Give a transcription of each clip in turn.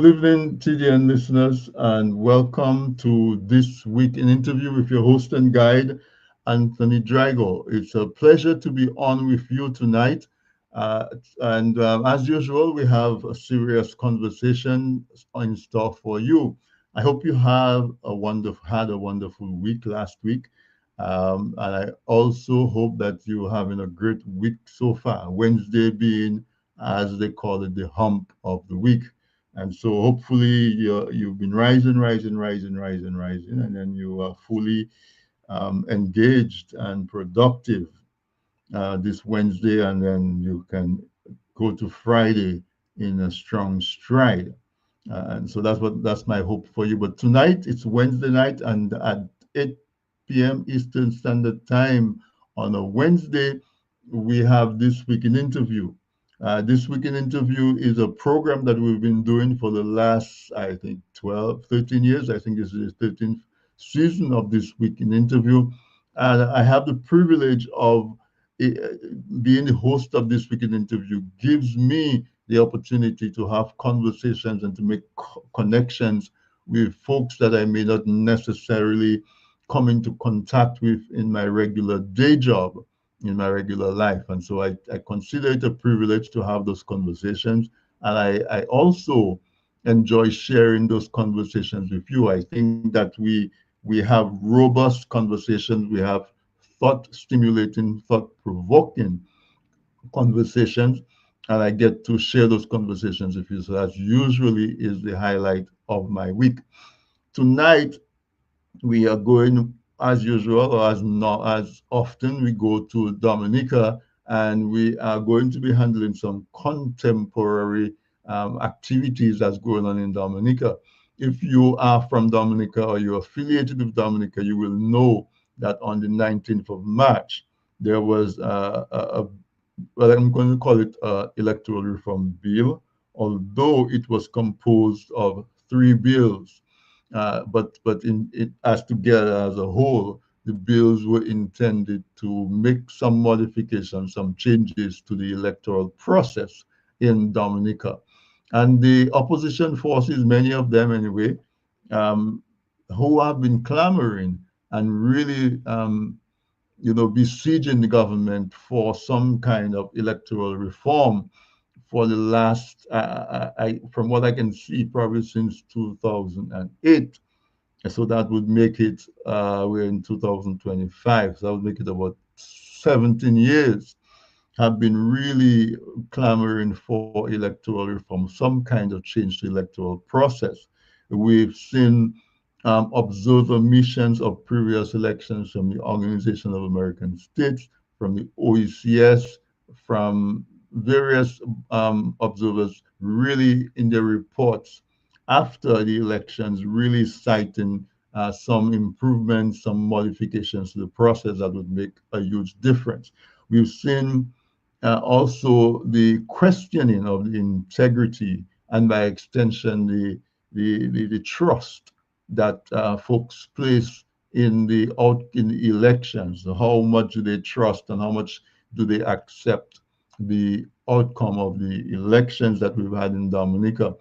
Good evening, TDN listeners, and welcome to this week in interview with your host and guide, Anthony Drago. It's a pleasure to be on with you tonight. And as usual, we have a serious conversation in store for you. I hope you have had a wonderful week last week. And I also hope that you're having a great week so far. Wednesday being, as they call it, the hump of the week. And so hopefully you've been rising, and then you are fully engaged and productive this Wednesday, and then you can go to Friday in a strong stride. And so that's my hope for you. But tonight it's Wednesday night, and at 8 p.m. Eastern Standard Time on a Wednesday, we have this week in interview. This week in interview is a program that we've been doing for the last, I think, 12, 13 years. I think it's the 13th season of this week in interview. And I have the privilege of eh, being the host of this week in interview gives me the opportunity to have conversations and to make connections with folks that I may not necessarily come into contact with in my regular day job, in my regular life. And so I consider it a privilege to have those conversations. And I also enjoy sharing those conversations with you. I think that we have robust conversations, we have thought stimulating, thought provoking conversations, and I get to share those conversations with you. So that usually is the highlight of my week. Tonight, we are going, as usual, or as not as often, we go to Dominica, and we are going to be handling some contemporary activities that's going on in Dominica. If you are from Dominica or you're affiliated with Dominica, you will know that on the 19th of March, there was well, I'm going to call it Electoral Reform Bill, although it was composed of three bills. But in it as together as a whole, the bills were intended to make some modifications, some changes to the electoral process in Dominica. And the opposition forces, many of them anyway, um, who have been clamoring and really besieging the government for some kind of electoral reform for the last, from what I can see, probably since 2008. So that would make it, we're in 2025, so that would make it about 17 years, have been really clamoring for electoral reform, some kind of change to electoral process. We've seen observer missions of previous elections from the Organization of American States, from the OECS, from various observers really in their reports after the elections, really citing some improvements, some modifications to the process that would make a huge difference. We've seen also the questioning of the integrity and by extension the trust that folks place in the elections. How much do they trust and how much do they accept the outcome of the elections that we've had in Dominica?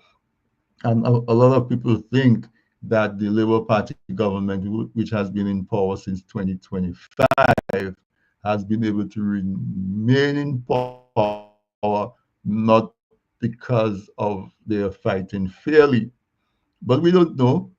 And a lot of people think that the Labour Party government, which has been in power since 2025, has been able to remain in power not because of their fighting fairly, but we don't know.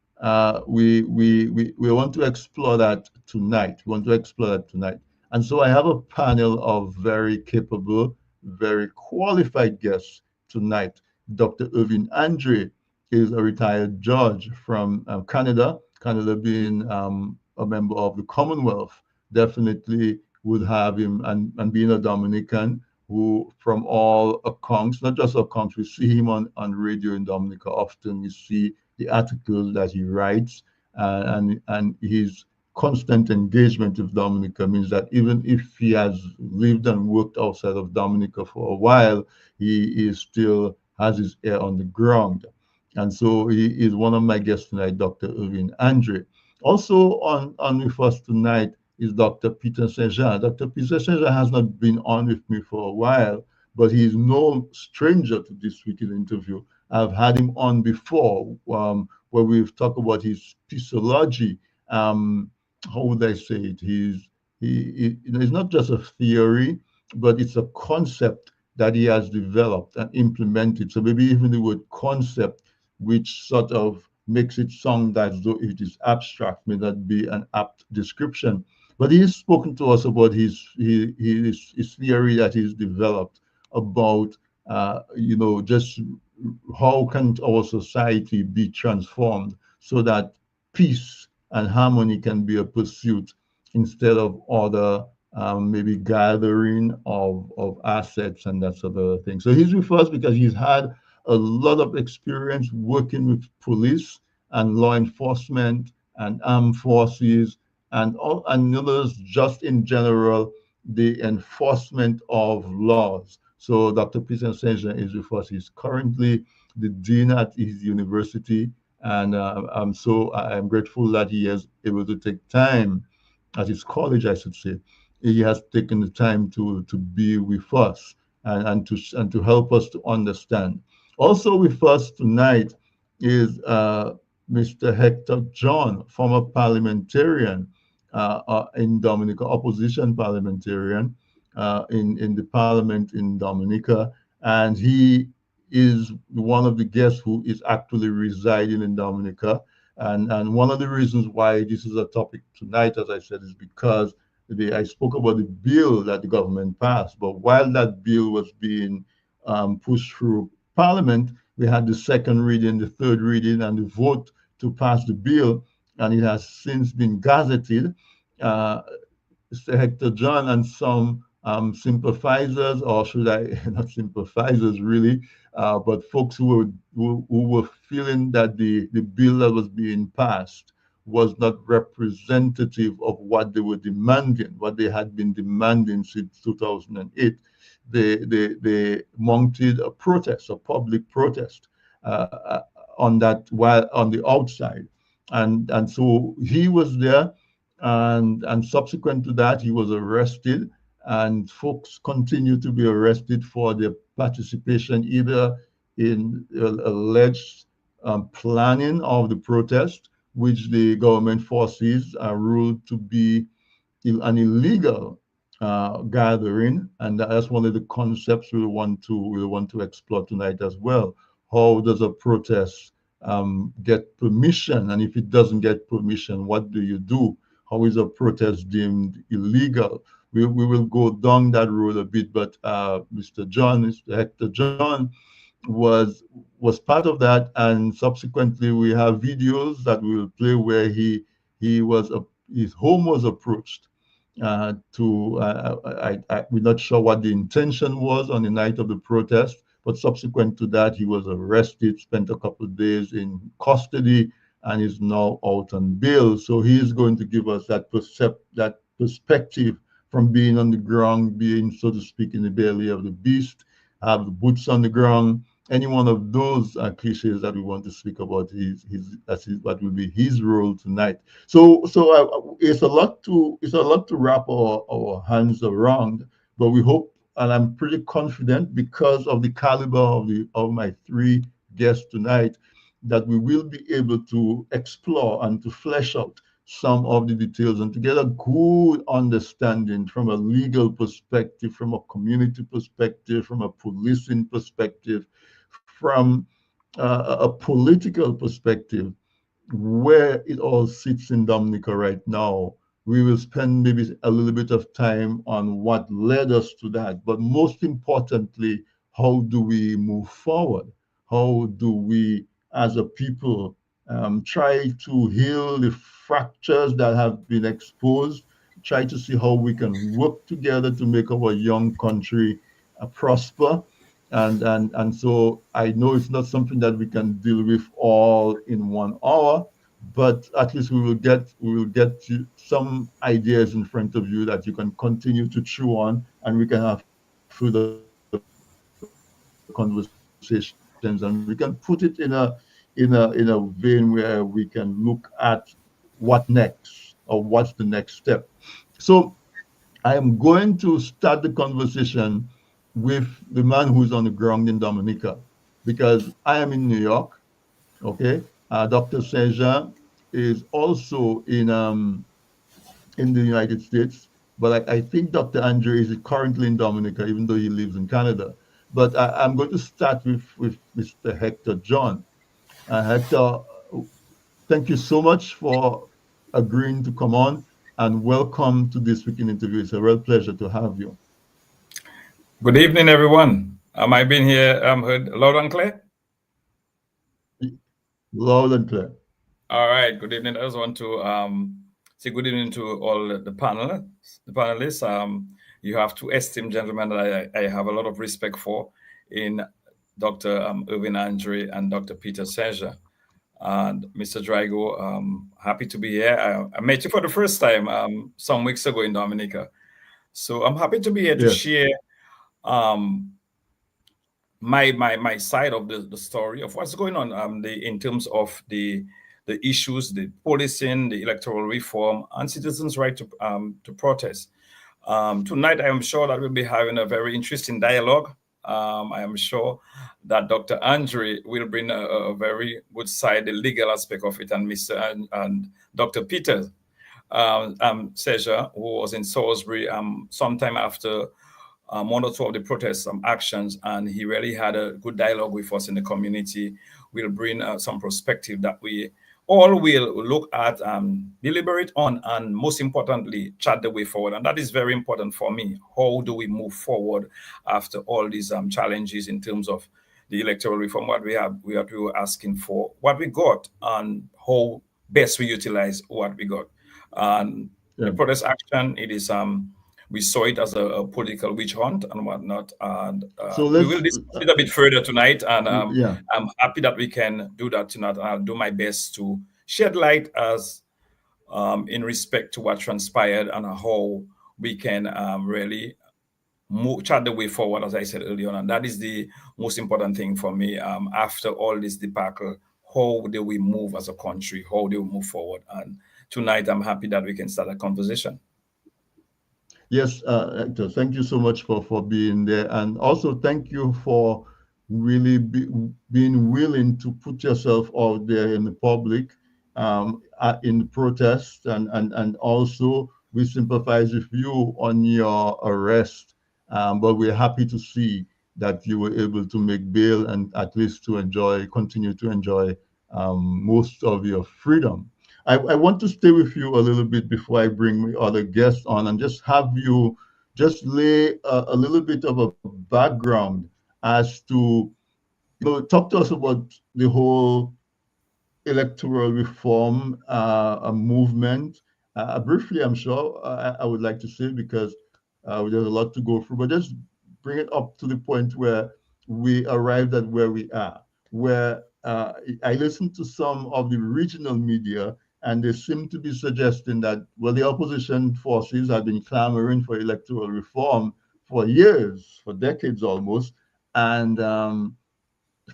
We want to explore that tonight. We want to explore that tonight. And so I have a panel of very capable, very qualified guests tonight. Dr. Irvin Andre is a retired judge from Canada, Canada being a member of the Commonwealth. Definitely would have him, and being a Dominican, who from all accounts, not just accounts, we see him on radio in Dominica often. We see the articles that he writes, and his constant engagement with Dominica means that even if he has lived and worked outside of Dominica for a while, he still has his ear on the ground. And so he is one of my guests tonight, Dr. Irvin Andre. Also on with us tonight is Dr. Peter Saint-Jean. Dr. Peter Saint-Jean has not been on with me for a while, but he is no stranger to this weekend interview. I've had him on before, where we've talked about his physiology. How would I say it? It's not just a theory, but it's a concept that he has developed and implemented. So maybe even the word concept, which sort of makes it sound as though it is abstract, may not be an apt description. But he's spoken to us about his theory that he's developed about just how can our society be transformed so that peace and harmony can be a pursuit instead of other maybe gathering of assets and that sort of thing. So he's with us because he's had a lot of experience working with police and law enforcement and armed forces and others just in general, the enforcement of laws. So Dr. Peter Senja is with us. He's currently the dean at his university, and I'm grateful that he is able to take time at his college, I should say. He has taken the time to be with us and to help us to understand. Also with us tonight is Mr. Hector John, former parliamentarian in Dominica, opposition parliamentarian in the parliament in Dominica, and he is one of the guests who is actually residing in Dominica. And one of the reasons why this is a topic tonight, as I said, is because I spoke about the bill that the government passed. But while that bill was being pushed through Parliament, we had the second reading, the third reading, and the vote to pass the bill, and it has since been gazetted. Uh, Hector John and some sympathizers, or should I not sympathizers really, but folks who were feeling that the bill that was being passed was not representative of what they were demanding, what they had been demanding since 2008. They mounted a protest, a public protest on that while on the outside, and so he was there, and subsequent to that he was arrested, and folks continue to be arrested for their participation either in alleged planning of the protest, which the government forces are ruled to be an illegal gathering, and that's one of the concepts we want to explore tonight as well. How does a protest get permission, and if it doesn't get permission, what do you do? How is a protest deemed illegal? We will go down that road a bit, but Mr. Hector John was was part of that, and subsequently we have videos that we will play where he was his home was approached we're not sure what the intention was on the night of the protest, but subsequent to that, he was arrested, spent a couple of days in custody, and is now out on bail. So he is going to give us that perspective from being on the ground, being, so to speak, in the belly of the beast, have the boots on the ground. Any one of those cliches that we want to speak about, what will be his role tonight. So it's a lot to wrap our hands around, but we hope, and I'm pretty confident because of the caliber of my three guests tonight, that we will be able to explore and to flesh out some of the details and to get a good understanding from a legal perspective, from a community perspective, from a policing perspective, from a political perspective, where it all sits in Dominica right now. We will spend maybe a little bit of time on what led us to that. But most importantly, how do we move forward? How do we, as a people, try to heal the fractures that have been exposed, try to see how we can work together to make our young country prosper. And so I know it's not something that we can deal with all in 1 hour, but at least we will get some ideas in front of you that you can continue to chew on, and we can have further conversations, and we can put it in a vein where we can look at what next, or what's the next step. So I am going to start the conversation with the man who's on the ground in Dominica, because I am in New York. Okay, Dr. Seja is also in the United States, but I think Dr. Andre is currently in Dominica, even though he lives in Canada. But I'm going to start with Mr. Hector John. Hector, thank you so much for agreeing to come on, and welcome to this week in interview. It's a real pleasure to have you. Good evening, everyone. Am I being here heard loud and clear? Loud and clear. All right. Good evening. I just want to say good evening to all the panelists. You have two esteemed gentlemen that I have a lot of respect for in Dr. Irvin Andre and Dr. Peter Serja. And Mr. Drago, happy to be here. I met you for the first time some weeks ago in Dominica. So I'm happy to be here to Yes. share um, my side of the story of what's going on in terms of the issues, the policing, the electoral reform, and citizens' right to protest. Tonight, I am sure that we'll be having a very interesting dialogue. I am sure that Dr. Andre will bring a very good side, the legal aspect of it, and and Dr. Peter Seja, who was in Salisbury sometime after one or two of the protests, actions, and he really had a good dialogue with us in the community. We'll bring some perspective that we all will look at, deliberate on, and most importantly, chart the way forward. And that is very important for me. How do we move forward after all these challenges in terms of the electoral reform? What we were asking for, what we got, and how best we utilize what we got. And the Yeah. protest action, it is we saw it as a political witch hunt and whatnot. And So we will let's, discuss it a bit further tonight. And yeah. I'm happy that we can do that tonight. And I'll do my best to shed light as in respect to what transpired and how we can really chart the way forward, as I said earlier on. And that is the most important thing for me. After all this debacle, how do we move as a country? How do we move forward? And tonight, I'm happy that we can start a conversation. Yes, Hector, thank you so much for being there. And also thank you for really being willing to put yourself out there in the public in the protest. And also, we sympathize with you on your arrest. But we're happy to see that you were able to make bail and at least to continue to enjoy most of your freedom. I want to stay with you a little bit before I bring my other guests on and just have you just lay a little bit of a background as to, talk to us about the whole electoral reform movement. Briefly, I'm sure I would like to say because there's a lot to go through, but just bring it up to the point where we arrived at where we are. Where I listened to some of the regional media, and they seem to be suggesting that, well, the opposition forces have been clamoring for electoral reform for years, for decades almost, and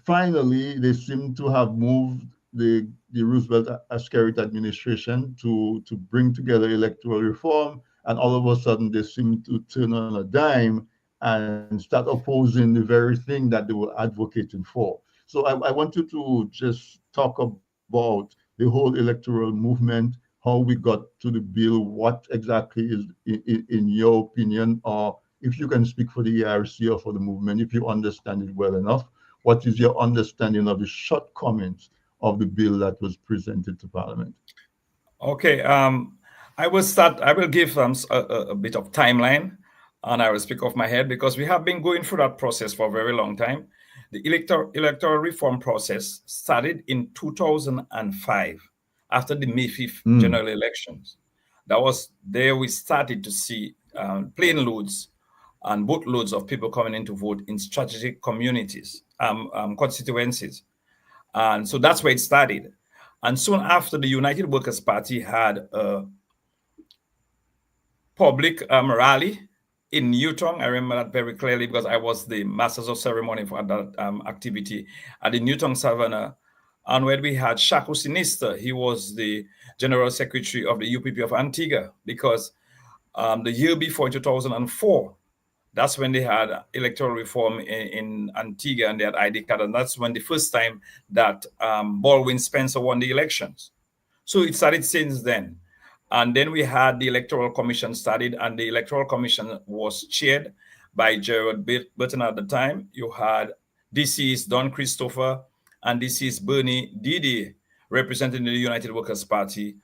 finally, they seem to have moved the Roosevelt Askerith administration to bring together electoral reform, and all of a sudden they seem to turn on a dime and start opposing the very thing that they were advocating for. So I want you to just talk about the whole electoral movement, how we got to the bill, what exactly is, in your opinion, or if you can speak for the ERC or for the movement, if you understand it well enough, what is your understanding of the shortcomings of the bill that was presented to Parliament? Okay, I will start. I will give a bit of timeline, and I will speak off my head because we have been going through that process for a very long time. The electoral reform process started in 2005 after the May 5th Mm, general elections. That was there we started to see plane loads and boatloads of people coming in to vote in strategic communities, constituencies. And so that's where it started. And soon after, the United Workers' Party had a public rally in Newton. I remember that very clearly because I was the Masters of Ceremony for that activity at the Newton Savannah. And where we had Shaku Sinister, he was the General Secretary of the UPP of Antigua because the year before, 2004, That's when they had electoral reform in Antigua, and they had ID card, and that's when the first time that Baldwin Spencer won the elections. So it started since then. And then we had the Electoral Commission started, and the Electoral Commission was chaired by Gerald Burton at the time. You had deceased Don Christopher and deceased Bernie Didi representing the United Workers' Party,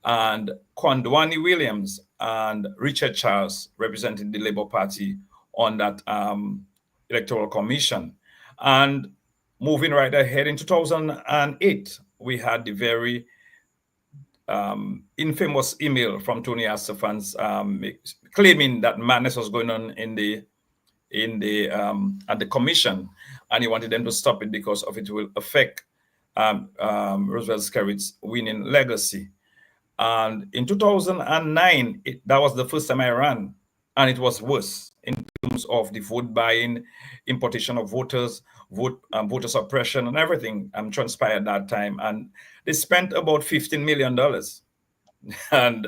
and Kondwani Williams and Richard Charles representing the Labour Party on that Electoral Commission. And moving right ahead, in 2008, we had the very infamous email from Tony Asafans claiming that madness was going on at the commission, and he wanted them to stop it because of it will affect Roosevelt Skerritt's winning legacy. And in 2009, that was the first time I ran, and it was worse in terms of the vote buying, importation of voters, voter suppression, and everything transpired that time. And they spent about $15 million. And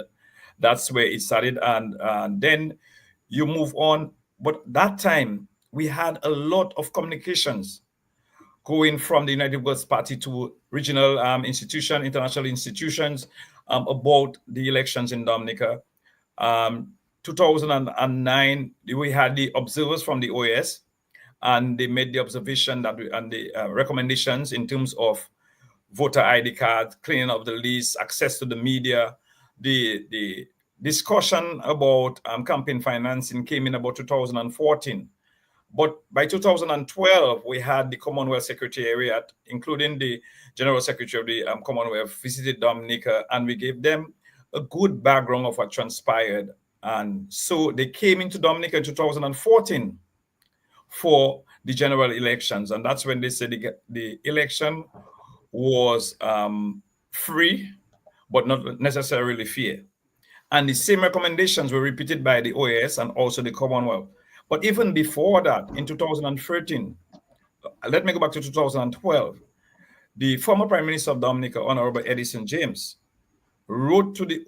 that's where it started. And then you move on. But that time, we had a lot of communications going from the United Workers' Party to regional institutions, international institutions about the elections in Dominica. 2009, we had the observers from the OAS, and they made the observation that and the recommendations in terms of voter ID cards, cleaning up the list, access to the media. The discussion about campaign financing came in about 2014. But by 2012, we had the Commonwealth Secretariat, including the General Secretary of the Commonwealth, visited Dominica, and we gave them a good background of what transpired. And so they came into Dominica in 2014 for the general elections. And that's when they said the election was free, but not necessarily fair. And the same recommendations were repeated by the OAS and also the Commonwealth. But even before that, in 2013, let me go back to 2012, the former Prime Minister of Dominica, Honorable Edison James, wrote to the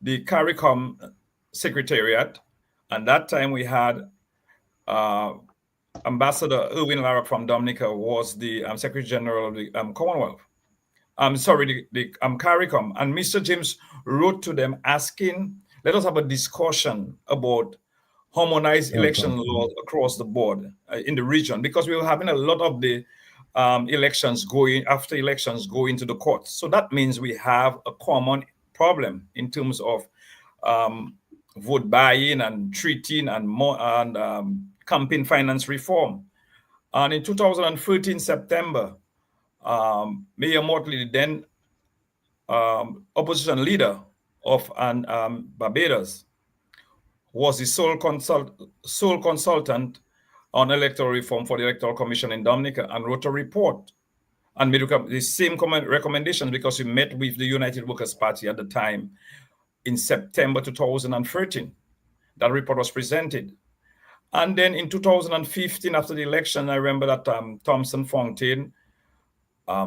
the CARICOM Secretariat, and that time we had Ambassador Irwin Larrock from Dominica was the Secretary General of the Commonwealth. The CARICOM, and Mr. James wrote to them asking, let us have a discussion about harmonized election laws across the board in the region, because we were having a lot of the elections going to the courts. So that means we have a common problem in terms of vote buying and treating and campaign finance reform. And in 2013, September, Mayor Motley, the then opposition leader of Barbados, was the sole consultant on electoral reform for the Electoral Commission in Dominica, and wrote a report and made the same recommendations, because we met with the United Workers' Party at the time in September 2013. That report was presented. And then in 2015, after the election, I remember that Thompson Fontaine,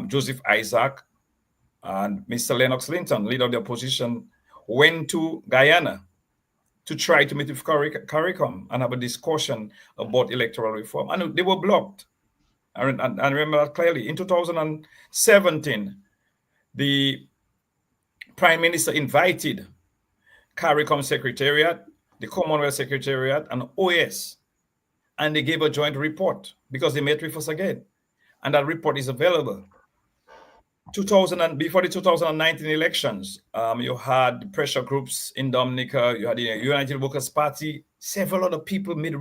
Joseph Isaac, and Mr. Lennox Linton, leader of the opposition, went to Guyana to try to meet with CARICOM and have a discussion about electoral reform. And they were blocked. And I remember that clearly. In 2017, the Prime Minister invited CARICOM Secretariat, the Commonwealth Secretariat, and OAS, and they gave a joint report because they met with us again. And that report is available. Before the 2019 elections, you had pressure groups in Dominica, you had the United Workers' Party, several other people made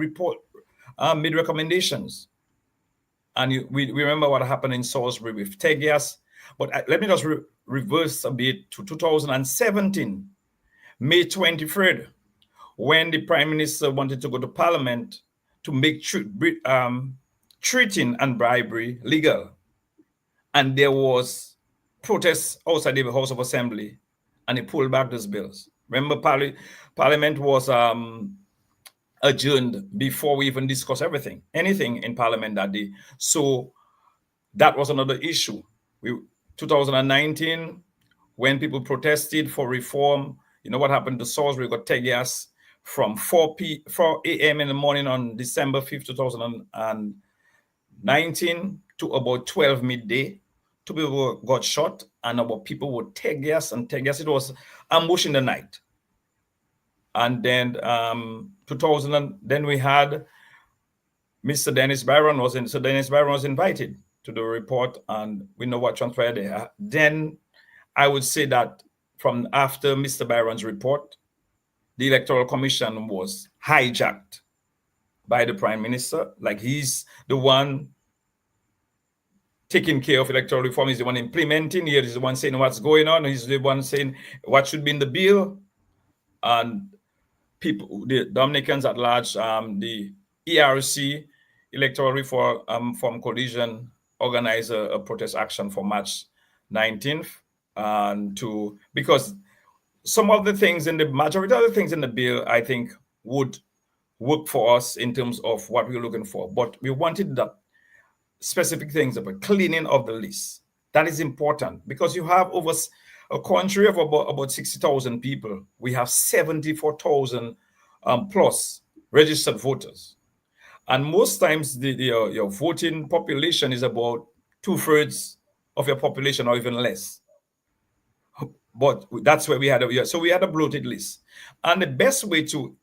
recommendations. And we remember what happened in Salisbury with Tegias. But let me just reverse a bit to 2017, May 23rd, when the Prime Minister wanted to go to Parliament to make treating and bribery legal. And there was protests outside the House of Assembly, and he pulled back those bills. Remember, Parliament was adjourned before we even discussed anything in Parliament that day. So that was another issue. 2019, when people protested for reform, you know what happened to Salisbury? We got Tegias from 4 a.m. in the morning on December 5th, 2019 to about 12 midday. 2 people got shot, and about people were tear gas and tear gas. It was ambush in the night. And then 2000, then we had Mr. Dennis Byron was in. So Dennis Byron was invited to the report, and we know what transpired there. Then I would say that from after Mr. Byron's report, the Electoral Commission was hijacked by the Prime Minister. Like, he's the one taking care of electoral reform. He's the one implementing. He's the one saying what's going on. He's the one saying what should be in the bill. And people, the Dominicans at large, the ERC, Electoral Reform from Coalition, organized a protest action for March 19th, and because some of the things in the majority of the things in the bill, I think, would work for us in terms of what we're looking for. But we wanted that specific things about cleaning of the list. That is important because you have over a country of about 60,000 people. We have 74,000 plus registered voters. And most times your voting population is about 2/3 of your population or even less. But that's where we had so we had a bloated list. And the best way to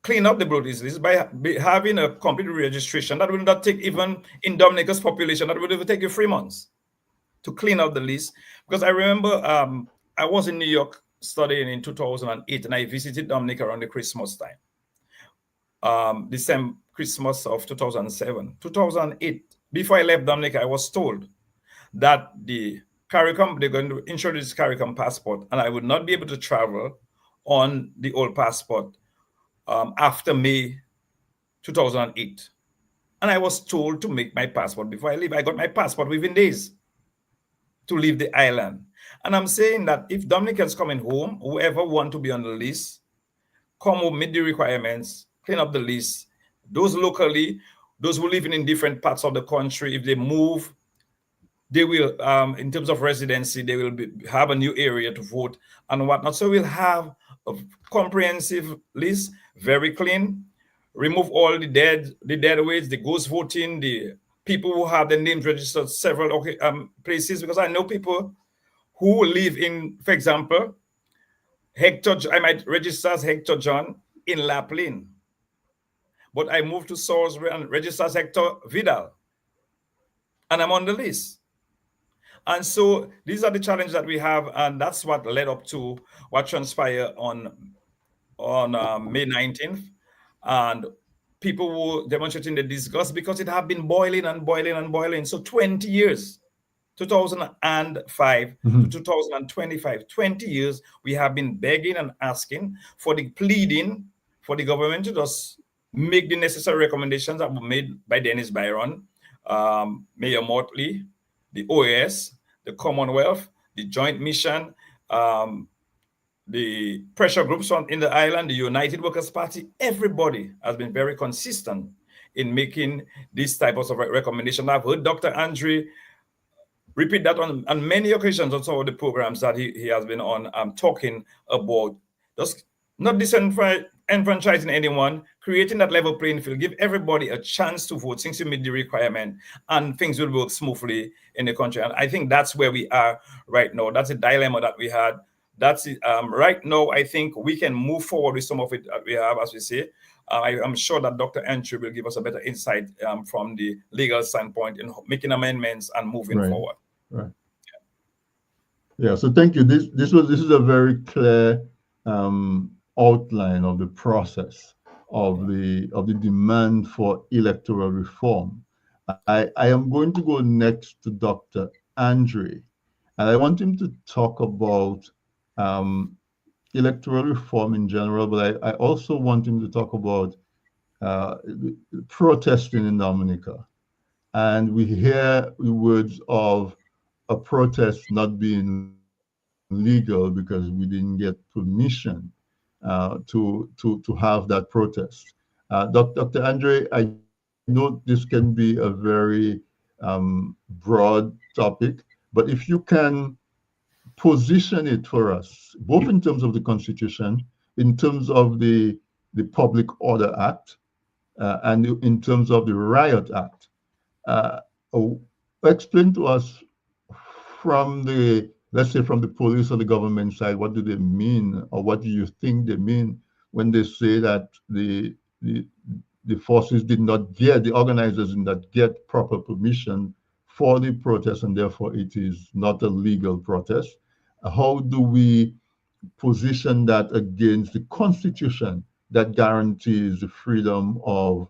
clean up the bloated list is by having a complete registration. That will not take, even in Dominica's population, that would even take you 3 months to clean up the list. Because I remember I was in New York studying in 2008, and I visited Dominica around the Christmas time. December, Christmas of 2007. 2008, before I left Dominica, I was told that they're going to introduce CARICOM passport, and I would not be able to travel on the old passport after May 2008. And I was told to make my passport before I leave. I got my passport within days to leave the island. And I'm saying that if Dominicans coming home, whoever want to be on the list, come home, meet the requirements, clean up the list. Those locally, those who live in different parts of the country, if they move, they will, in terms of residency, they will have a new area to vote and whatnot. So we'll have a comprehensive list, very clean, remove all the dead weights, the ghost voting, the people who have their names registered several places, because I know people who live in, for example, I might register as Hector John in Laplin, but I moved to Salisbury and register as Hector Vidal, and I'm on the list. And so these are the challenges that we have, and that's what led up to what transpired on May 19th. And people were demonstrating the disgust because it had been boiling and boiling and boiling. So 20 years, 2005 to 2025, 20 years, we have been begging and asking for the pleading for the government to just make the necessary recommendations that were made by Dennis Byron, Mayor Motley, the OAS, the Commonwealth, the Joint Mission, the pressure groups in the island, the United Workers' Party. Everybody has been very consistent in making these types of recommendations. I've heard Dr. Andre repeat that on many occasions on some of the programs that he has been on, talking about just not disenfranchising anyone, creating that level playing field, give everybody a chance to vote since you meet the requirement, and things will work smoothly in the country. And I think that's where we are right now. That's a dilemma that we had. That's it. Right now, I think we can move forward with some of it that we have, as we say. I'm sure that Dr. Entry will give us a better insight from the legal standpoint in making amendments and moving forward. Right. Yeah. So thank you. This is a very clear outline of the process of the demand for electoral reform. I am going to go next to Dr. Andre, and I want him to talk about electoral reform in general, but I also want him to talk about protesting in Dominica. And we hear the words of a protest not being legal because we didn't get permission to have that protest. Dr. Andre, I know this can be a very broad topic, but if you can position it for us, both in terms of the Constitution, in terms of the Public Order Act and in terms of the Riot Act. Uh, oh, Explain to us from the, let's say, from the police or the government side, what do they mean, or what do you think they mean when they say that the the forces did not get, the organizers did not get proper permission for the protest, and therefore it is not a legal protest? How do we position that against the Constitution that guarantees the freedom of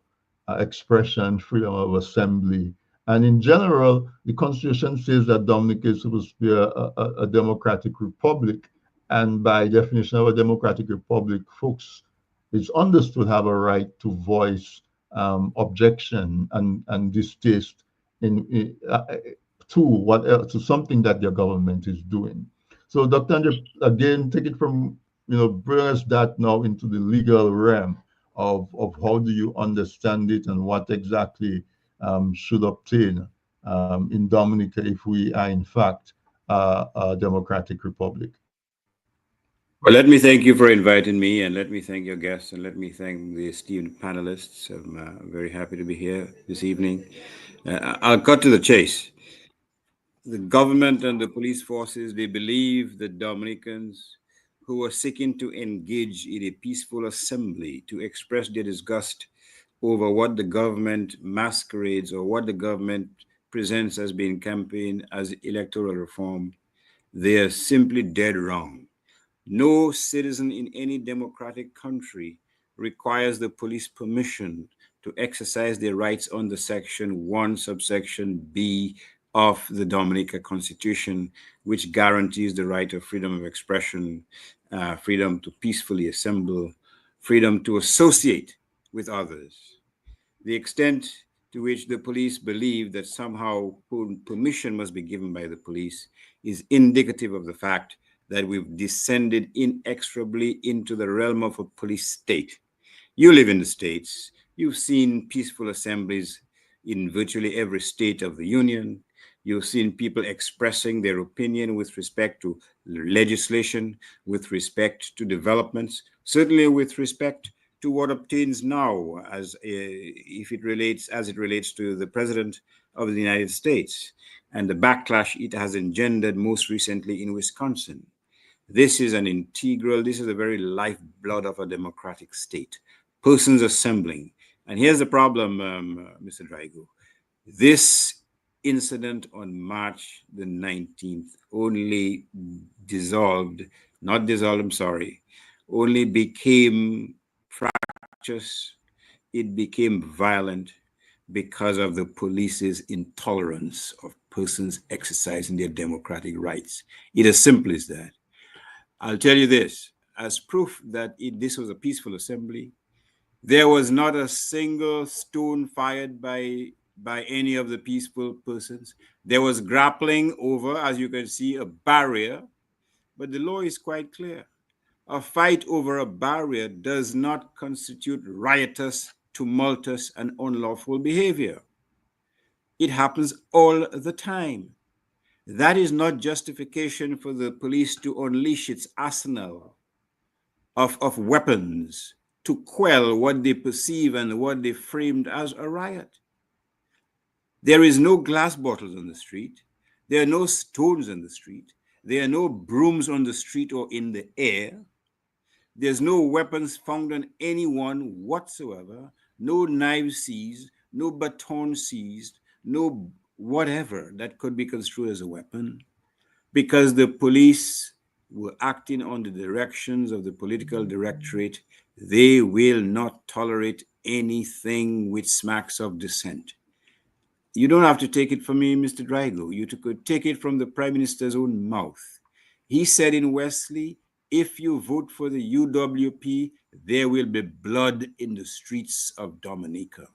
expression, freedom of assembly? And in general, the Constitution says that Dominica is supposed to be a democratic republic. And by definition of a democratic republic, folks, it's understood have a right to voice objection and distaste to to something that their government is doing. So, Dr. Andre, again, take it from, bring us that now into the legal realm of how do you understand it and what exactly should obtain in Dominica if we are in fact a democratic republic. Well, let me thank you for inviting me, and let me thank your guests, and let me thank the esteemed panelists. I'm very happy to be here this evening. I'll cut to the chase. The government and the police forces, they believe that Dominicans who are seeking to engage in a peaceful assembly to express their disgust over what the government masquerades or what the government presents as being campaigned as electoral reform, they are simply dead wrong. No citizen in any democratic country requires the police permission to exercise their rights under Section 1, subsection B of the Dominica Constitution, which guarantees the right of freedom of expression, freedom to peacefully assemble, freedom to associate with others. The extent to which the police believe that somehow permission must be given by the police is indicative of the fact that we've descended inexorably into the realm of a police state. You live in the States. You've seen peaceful assemblies in virtually every state of the Union. You've seen people expressing their opinion with respect to legislation, with respect to developments, certainly with respect to what obtains now if it relates as it relates to the president of the United States and the backlash it has engendered most recently in Wisconsin. This is the very lifeblood of a democratic state. Persons assembling. And here's the problem, Mr. Drago. This incident on March the 19th only only became fractious, it became violent because of the police's intolerance of persons exercising their democratic rights. It is as simple as that. I'll tell you this, as proof that this was a peaceful assembly, there was not a single stone fired by any of the peaceful persons. There was grappling over, as you can see, a barrier, but the law is quite clear. A fight over a barrier does not constitute riotous, tumultuous, and unlawful behavior. It happens all the time. That is not justification for the police to unleash its arsenal of weapons to quell what they perceive and what they framed as a riot. There is no glass bottles on the street. There are no stones on the street. There are no brooms on the street or in the air. There's no weapons found on anyone whatsoever. No knives seized, no baton seized, no whatever that could be construed as a weapon, because the police were acting on the directions of the political directorate. They will not tolerate anything which smacks of dissent. You don't have to take it from me, Mr. Drago. You could take it from the Prime Minister's own mouth. He said in Wesley, if you vote for the UWP, there will be blood in the streets of Dominica.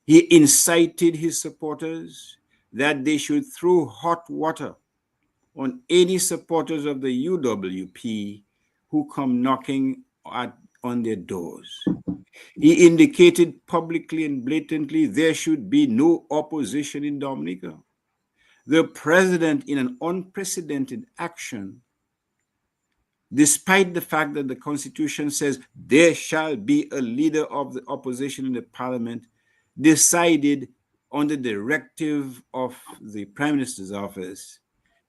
He incited his supporters that they should throw hot water on any supporters of the UWP who come knocking on their doors. He indicated publicly and blatantly there should be no opposition in Dominica. The president, in an unprecedented action, despite the fact that the Constitution says there shall be a leader of the opposition in the parliament, decided on the directive of the Prime Minister's office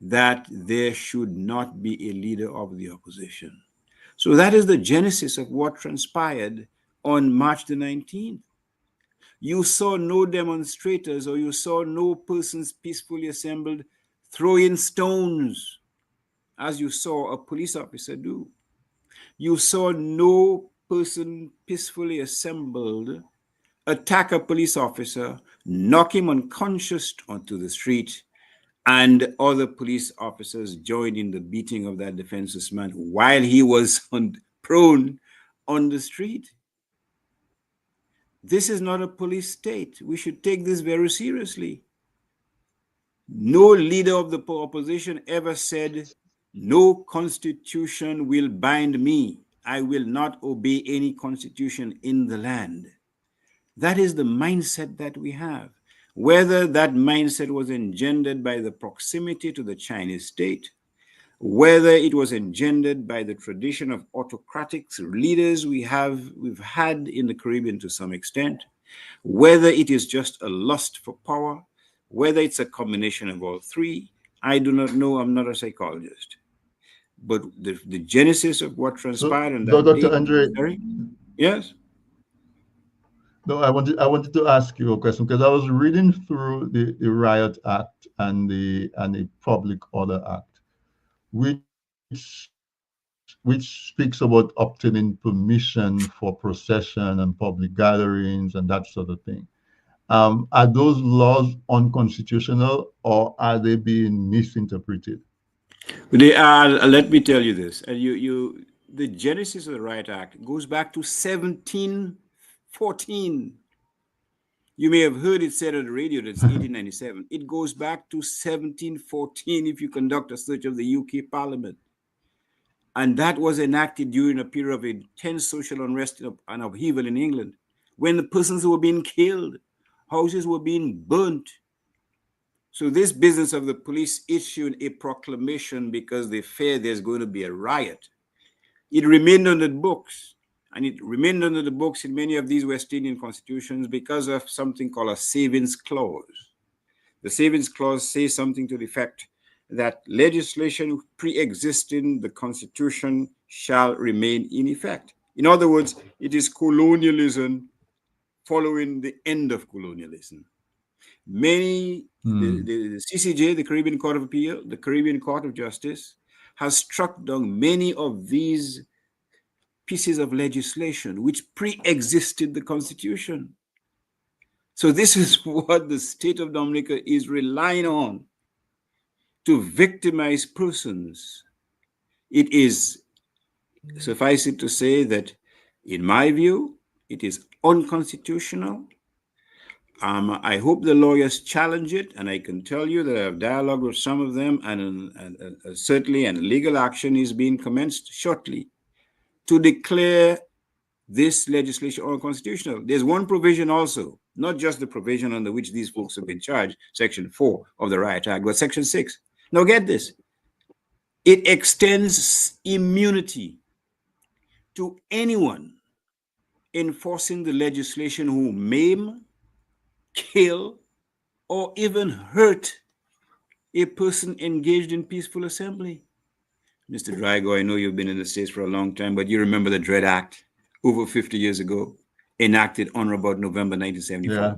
that there should not be a leader of the opposition. So that is the genesis of what transpired on March the 19th. You saw no demonstrators, or you saw no persons peacefully assembled throwing stones, as you saw a police officer do. You saw no person peacefully assembled attack a police officer, knock him unconscious onto the street, and other police officers joined in the beating of that defenseless man while he was prone on the street. This is not a police state. We should take this very seriously. No leader of the opposition ever said, "No constitution will bind me. I will not obey any constitution in the land." That is the mindset that we have. Whether that mindset was engendered by the proximity to the Chinese state, whether it was engendered by the tradition of autocratic leaders we've had in the Caribbean to some extent, whether it is just a lust for power, whether it's a combination of all three, I do not know. I'm not a psychologist. But the genesis of what transpired on that Dr. day, Andre, sorry? Yes? no, I wanted to ask you a question because I was reading through the Riot Act and the Public Order Act, which speaks about obtaining permission for procession and public gatherings and that sort of thing. Are those laws unconstitutional, or are they being misinterpreted? They are. Let me tell you this. The genesis of the Riot Act goes back to 1714. You may have heard it said on the radio that it's 1897. It goes back to 1714 if you conduct a search of the UK Parliament. And that was enacted during a period of intense social unrest and upheaval in England, when the persons were being killed, houses were being burnt. So this business of the police issuing a proclamation because they fear there's going to be a riot, it remained under the books. And it remained under the books in many of these West Indian constitutions because of something called a savings clause. The savings clause says something to the effect that legislation pre-existing the Constitution shall remain in effect. In other words, it is colonialism following the end of colonialism. The CCJ, the Caribbean Court of Appeal, the Caribbean Court of Justice, has struck down many of these pieces of legislation which pre-existed the Constitution. So this is what the state of Dominica is relying on to victimize persons. It is, suffice it to say that, in my view, it is unconstitutional. I hope the lawyers challenge it, and I can tell you that I have dialogue with some of them, and certainly a legal action is being commenced shortly to declare this legislation unconstitutional. There's one provision also, not just the provision under which these folks have been charged, Section 4 of the Riot Act, but Section 6. Now get this. It extends immunity to anyone enforcing the legislation who maim, kill, or even hurt a person engaged in peaceful assembly. Mr. Drago, I know you've been in the States for a long time, but you remember the Dread Act over 50 years ago, enacted on or about November 1974. Yeah.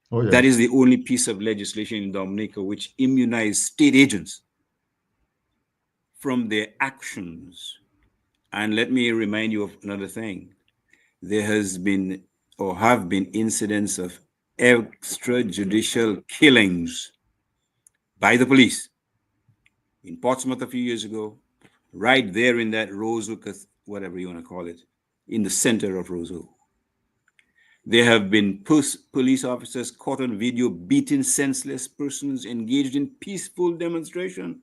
Oh, yeah. That is the only piece of legislation in Dominica which immunized state agents from their actions. And let me remind you of another thing. There has been or have been incidents of extrajudicial killings by the police in Portsmouth a few years ago, right there in that Roseau, whatever you want to call it, in the center of Roseau. There have been police officers caught on video beating senseless persons engaged in peaceful demonstration.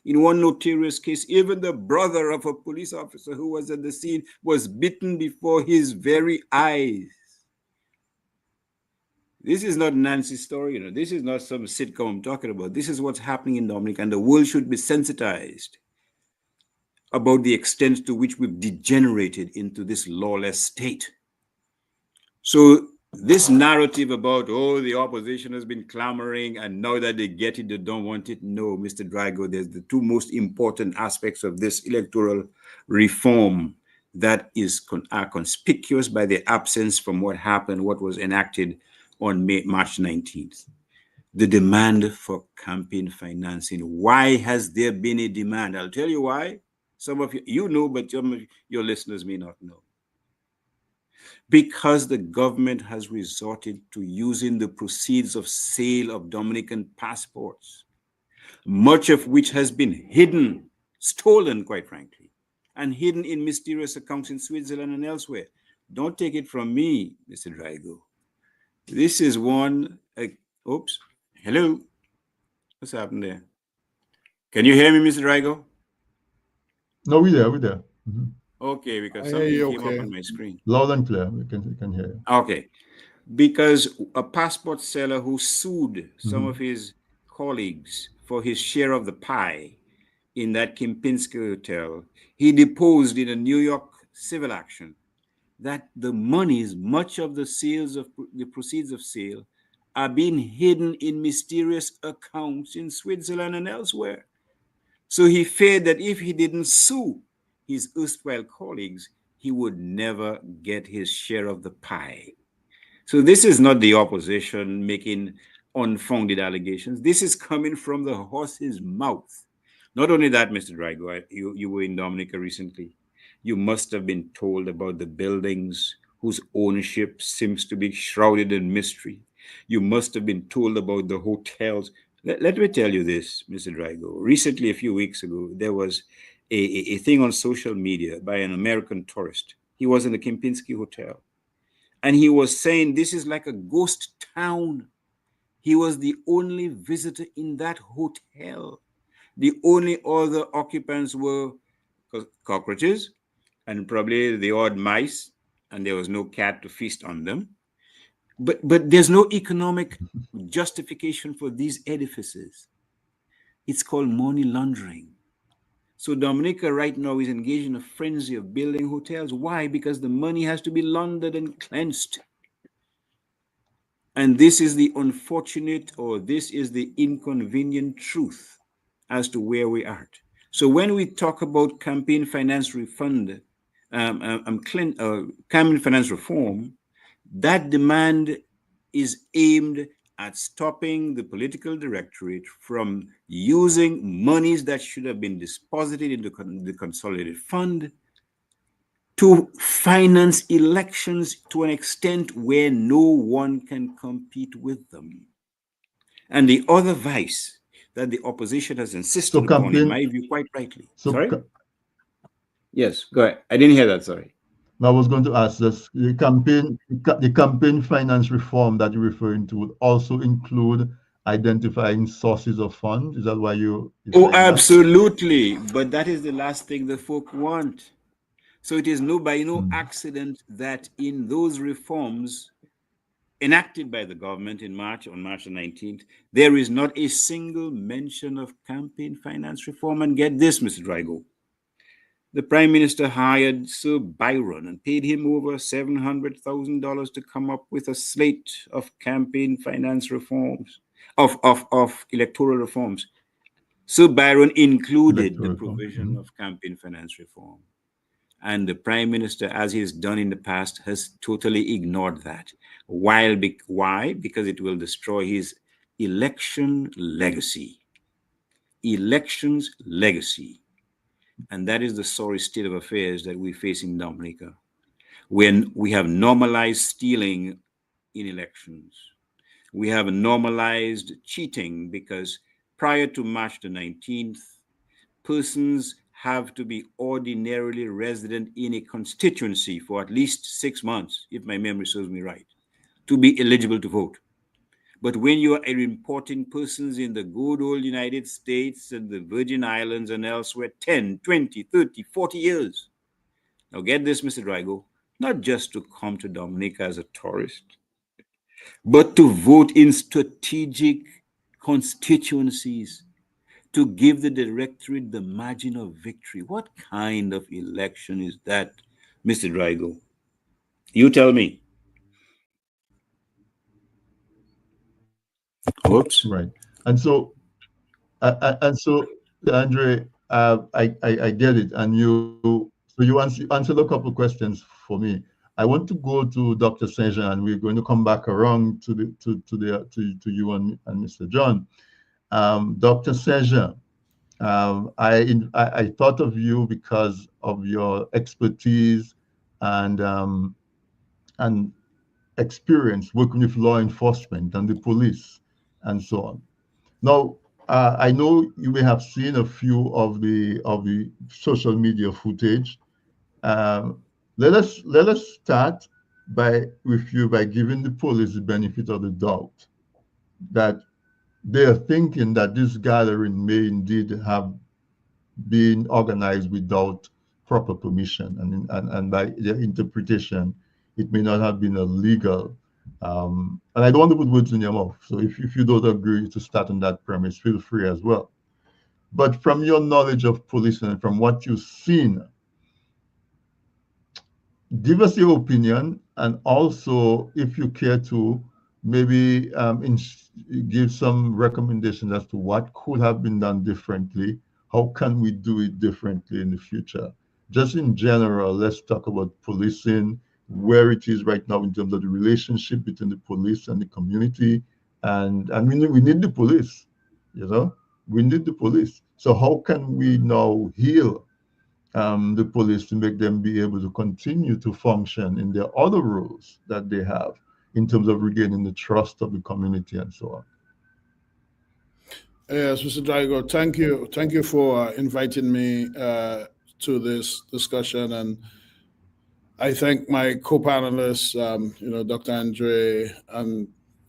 In one notorious case, even the brother of a police officer who was at the scene was beaten before his very eyes. This is not Nancy's story, This is not some sitcom I'm talking about. This is what's happening in Dominica, and the world should be sensitized. about the extent to which we've degenerated into this lawless state. So this narrative about, oh, the opposition has been clamoring and now that they get it, they don't want it. No, Mr. Drago, there's the two most important aspects of this electoral reform that are conspicuous by the absence from what happened, what was enacted on March 19th. The demand for campaign financing. Why has there been a demand? I'll tell you why. Some of you know, but your listeners may not know. Because the government has resorted to using the proceeds of sale of Dominican passports, much of which has been hidden, stolen, quite frankly, and hidden in mysterious accounts in Switzerland and elsewhere. Don't take it from me, Mr. Drago. This is one, oops, hello. What's happened there? Can you hear me, Mr. Drago? No, we're there, we're there. Mm-hmm. Okay, because something came up on my screen. Loud and clear, we can hear you. Okay, because a passport seller who sued some of his colleagues for his share of the pie in that Kempinski hotel, he deposed in a New York civil action that the monies, much of the sales of the proceeds of sale, are being hidden in mysterious accounts in Switzerland and elsewhere. So he feared that if he didn't sue his erstwhile colleagues, he would never get his share of the pie. So this is not the opposition making unfounded allegations. This is coming from the horse's mouth. Not only that, Mr. Drago, you were in Dominica recently. You must have been told about the buildings whose ownership seems to be shrouded in mystery. You must have been told about the hotels. Let me tell you this, Mr. Drago. Recently, a few weeks ago, there was a thing on social media by an American tourist. He was in the Kempinski Hotel. And he was saying this is like a ghost town. He was the only visitor in that hotel. The only other occupants were cockroaches and probably the odd mice, and there was no cat to feast on them. But there's no economic justification for these edifices. It's called money laundering. So Dominica right now is engaged in a frenzy of building hotels. Why? Because the money has to be laundered and cleansed. And this is the unfortunate, or this is the inconvenient truth as to where we are. So when we talk about campaign finance refund, campaign finance reform, that demand is aimed at stopping the political directorate from using monies that should have been deposited into the consolidated fund to finance elections to an extent where no one can compete with them. And the other vice that the opposition has insisted upon, in my view, quite rightly. Sorry? Yes, go ahead. I didn't hear that, sorry. I was going to ask this. The campaign finance reform that you're referring to would also include identifying sources of funds. Is that why you? Oh, absolutely. But that is the last thing the folk want. So it is by no accident that in those reforms enacted by the government on March the 19th, there is not a single mention of campaign finance reform. And get this, Mr. Drago. The Prime Minister hired Sir Byron and paid him over $700,000 to come up with a slate of campaign finance reforms, of electoral reforms. Sir Byron included the provision of campaign finance reform. And the Prime Minister, as he has done in the past, has totally ignored that. Why? Because it will destroy his election legacy. Elections legacy. And that is the sorry state of affairs that we face in Dominica, when we have normalized stealing in elections. We have normalized cheating because prior to March the 19th, persons have to be ordinarily resident in a constituency for at least 6 months, if my memory serves me right, to be eligible to vote. But when you are importing persons in the good old United States and the Virgin Islands and elsewhere, 10, 20, 30, 40 years. Now get this, Mr. Drago, not just to come to Dominica as a tourist, but to vote in strategic constituencies, to give the directorate the margin of victory. What kind of election is that, Mr. Drago? You tell me. Oops. Right. And so, Andre, I get it. And you answered a couple of questions for me. I want to go to Dr. Saint Jean, and we're going to come back around to you and Mr. John. Dr. Saint Jean, I thought of you because of your expertise and experience working with law enforcement and the police and so on. Now, I know you may have seen a few of the social media footage. Let us start with you by giving the police the benefit of the doubt that they are thinking that this gathering may indeed have been organized without proper permission, and by their interpretation, it may not have been illegal. And I don't want to put words in your mouth. So if you don't agree to start on that premise, feel free as well. But from your knowledge of policing and from what you've seen, give us your opinion, and also, if you care to, maybe give some recommendations as to what could have been done differently. How can we do it differently in the future? Just in general, let's talk about policing, where it is right now in terms of the relationship between the police and the community. And we need the police, we need the police. So how can we now heal the police to make them be able to continue to function in their other roles that they have in terms of regaining the trust of the community and so on? Yes, Mr. Drago, thank you. Thank you for inviting me to this discussion. And I thank my co-panelists, Dr. Andre and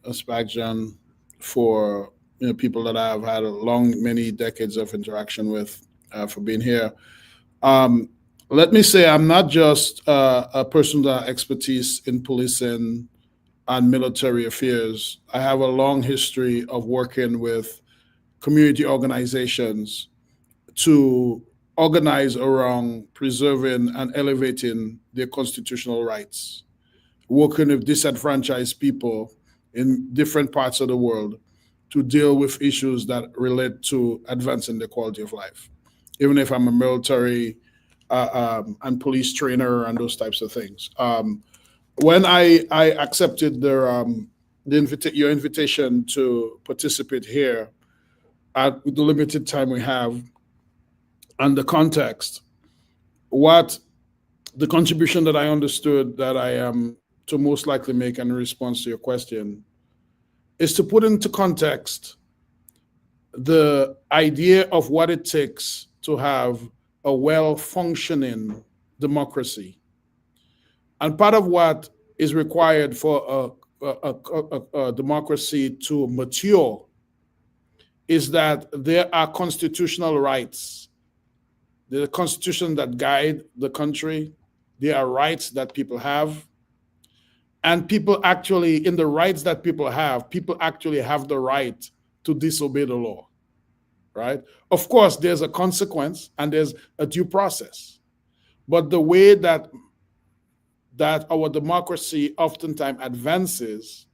Spagjan, for people that I've had many decades of interaction with, for being here. Let me say, I'm not just a person that has expertise in policing and military affairs. I have a long history of working with community organizations to organize around preserving and elevating their constitutional rights, working with disenfranchised people in different parts of the world to deal with issues that relate to advancing the quality of life. Even if I'm a military and police trainer and those types of things. When I accepted your invitation to participate here with the limited time we have and the context, what the contribution that I understood that I am to most likely make in response to your question is to put into context the idea of what it takes to have a well-functioning democracy. And part of what is required for a democracy to mature is that there are constitutional rights. There are constitutions that guide the country. There are rights that people have. And people actually, in the rights that people actually have the right to disobey the law, right? Of course, there's a consequence and there's a due process. But the way that our democracy oftentimes advances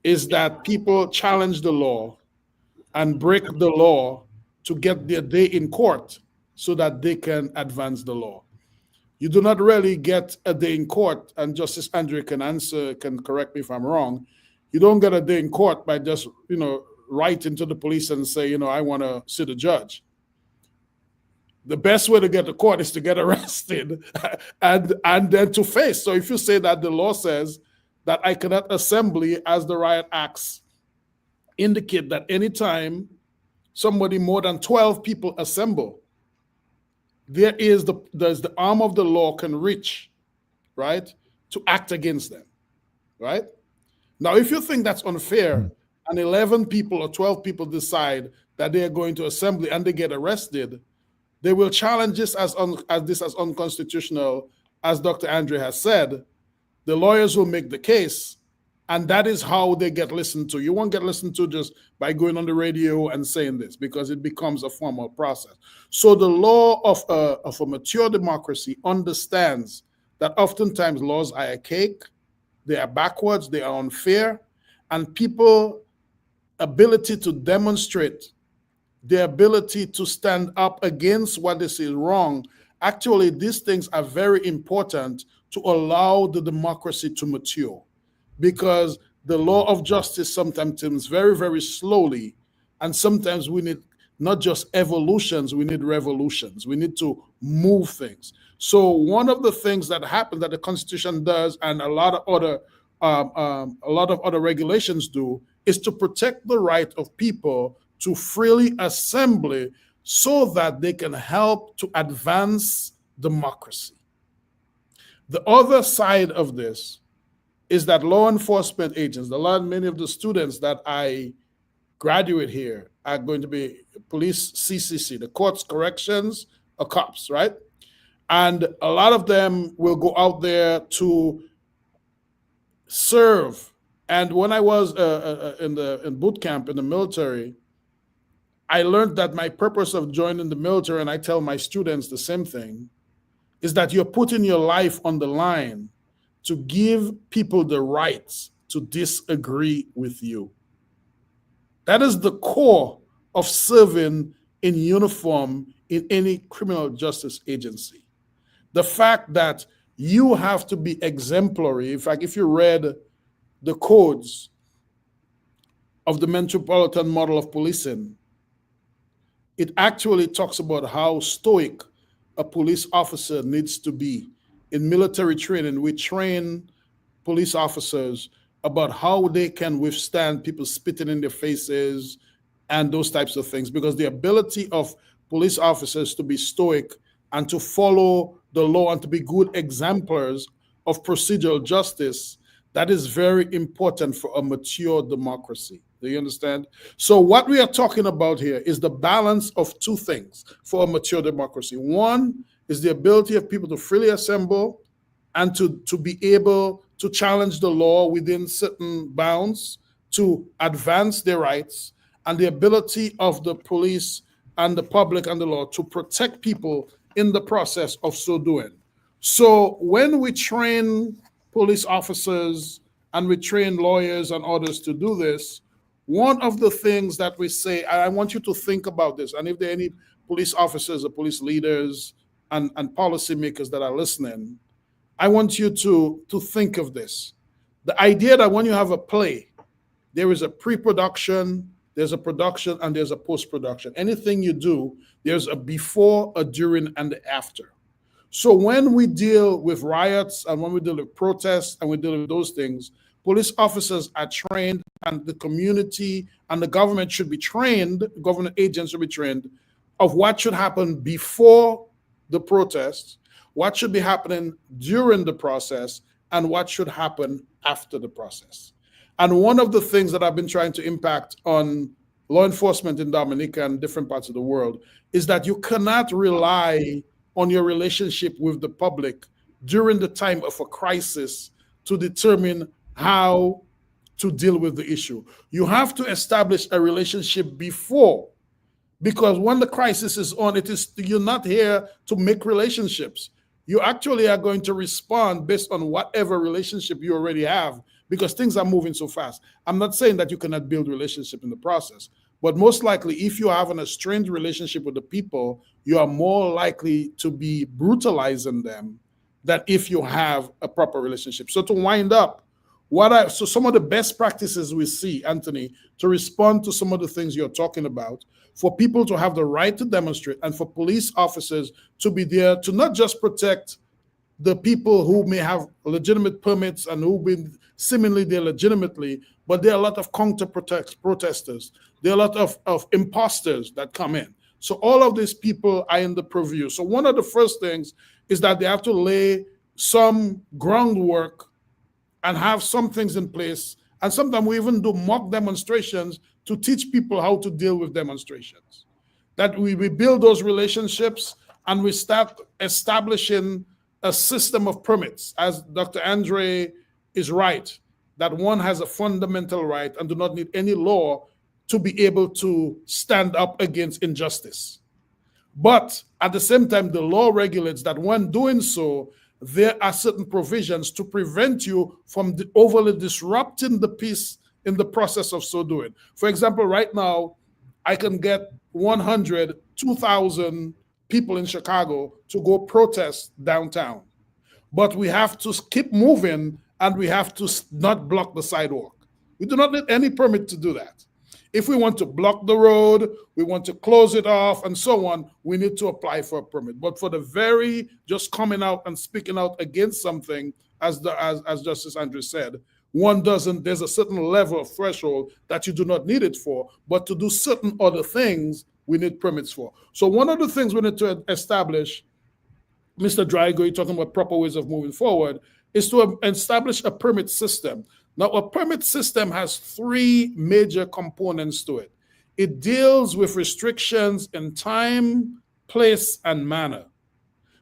is that people challenge the law and break the law to get their day in court so that they can advance the law. You do not really get a day in court, and Justice Andre can correct me if I'm wrong. You don't get a day in court by just, writing to the police and say, I want to see the judge. The best way to get to court is to get arrested and then to face. So if you say that the law says that I cannot assemble as the riot acts indicate that anytime somebody more than 12 people assemble, there's the arm of the law can reach, right, to act against them, right? Now, if you think that's unfair and 11 people or 12 people decide that they are going to assemble and they get arrested, they will challenge this as unconstitutional, as Dr. Andre has said. The lawyers will make the case And that is how they get listened to. You won't get listened to just by going on the radio and saying this, because it becomes a formal process. So the law of a mature democracy understands that oftentimes laws are archaic, they are backwards, they are unfair, and people ability to demonstrate their ability to stand up against what they say is wrong. Actually, these things are very important to allow the democracy to mature, because the law of justice sometimes moves very, very slowly. And sometimes we need not just evolutions, we need revolutions. We need to move things. So one of the things that happens that the Constitution does, and a lot of other regulations do, is to protect the right of people to freely assemble so that they can help to advance democracy. The other side of this is that law enforcement agents, many of the students that I graduate here are going to be police CCC, the courts, corrections, or cops, right? And a lot of them will go out there to serve. And when I was in boot camp in the military, I learned that my purpose of joining the military, and I tell my students the same thing, is that you're putting your life on the line to give people the rights to disagree with you. That is the core of serving in uniform in any criminal justice agency. The fact that you have to be exemplary. In fact, if you read the codes of the Metropolitan Model of Policing, it actually talks about how stoic a police officer needs to be. In military training, we train police officers about how they can withstand people spitting in their faces and those types of things, because the ability of police officers to be stoic and to follow the law and to be good exemplars of procedural justice, that is very important for a mature democracy. Do you understand? So what we are talking about here is the balance of two things for a mature democracy. One is the ability of people to freely assemble and to be able to challenge the law within certain bounds, to advance their rights, and the ability of the police and the public and the law to protect people in the process of so doing. So when we train police officers and we train lawyers and others to do this, one of the things that we say, and I want you to think about this, and if there are any police officers or police leaders and policymakers that are listening, I want you to think of this. The idea that when you have a play, there is a pre-production, there's a production, and there's a post-production. Anything you do, there's a before, a during, and the after. So when we deal with riots and when we deal with protests and we deal with those things, police officers are trained, and the community and the government should be trained, government agents should be trained of what should happen before the protest, what should be happening during the process, and what should happen after the process. And one of the things that I've been trying to impact on law enforcement in Dominica and different parts of the world is that you cannot rely on your relationship with the public during the time of a crisis to determine how to deal with the issue. You have to establish a relationship before, because when the crisis is on, you're not here to make relationships. You actually are going to respond based on whatever relationship you already have, because things are moving so fast. I'm not saying that you cannot build relationship in the process, but most likely if you have an strained relationship with the people, you are more likely to be brutalizing them than if you have a proper relationship. So to wind up, so some of the best practices we see, Anthony, to respond to some of the things you're talking about, for people to have the right to demonstrate and for police officers to be there to not just protect the people who may have legitimate permits and who've been seemingly there legitimately, but there are a lot of protesters. There are a lot of imposters that come in. So all of these people are in the purview. So one of the first things is that they have to lay some groundwork and have some things in place. And sometimes we even do mock demonstrations to teach people how to deal with demonstrations. That we build those relationships and we start establishing a system of permits. As Dr. Andre is right, that one has a fundamental right and do not need any law to be able to stand up against injustice. But at the same time, the law regulates that when doing so, there are certain provisions to prevent you from overly disrupting the peace in the process of so doing. For example, right now, I can get 100, 2,000 people in Chicago to go protest downtown. But we have to keep moving and we have to not block the sidewalk. We do not need any permit to do that. If we want to block the road, we want to close it off and so on, we need to apply for a permit. But for the very just coming out and speaking out against something, as Justice Andrew said, one doesn't, there's a certain level of threshold that you do not need it for, but to do certain other things, we need permits for. So one of the things we need to establish, Mr. Drago, you're talking about proper ways of moving forward, is to establish a permit system. Now, a permit system has three major components to it. It deals with restrictions in time, place, and manner.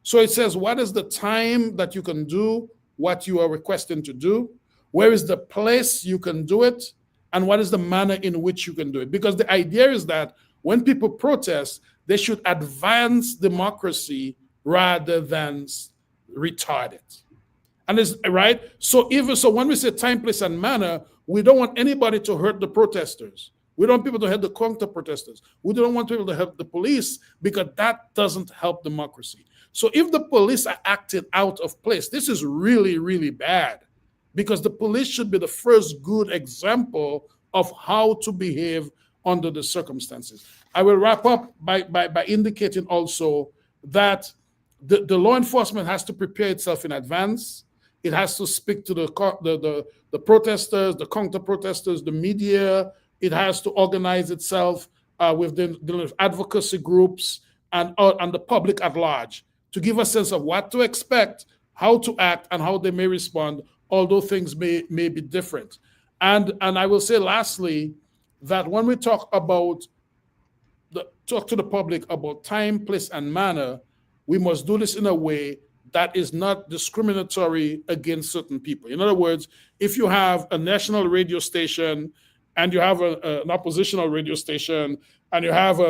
So it says, what is the time that you can do what you are requesting to do? Where is the place you can do it? And what is the manner in which you can do it? Because the idea is that when people protest, they should advance democracy rather than retard it. And it's right. So when we say time, place, and manner, we don't want anybody to hurt the protesters. We don't want people to hurt the counter protesters. We don't want people to hurt the police because that doesn't help democracy. So if the police are acting out of place, this is really, really bad because the police should be the first good example of how to behave under the circumstances. I will wrap up by indicating also that the law enforcement has to prepare itself in advance. It has to speak to the protesters, the counter-protesters, the media. It has to organize itself with the advocacy groups and the public at large to give a sense of what to expect, how to act, and how they may respond, although things may be different. And I will say lastly that when we talk to the public about time, place, and manner, we must do this in a way that is not discriminatory against certain people. In other words, if you have a national radio station and you have an oppositional radio station and you have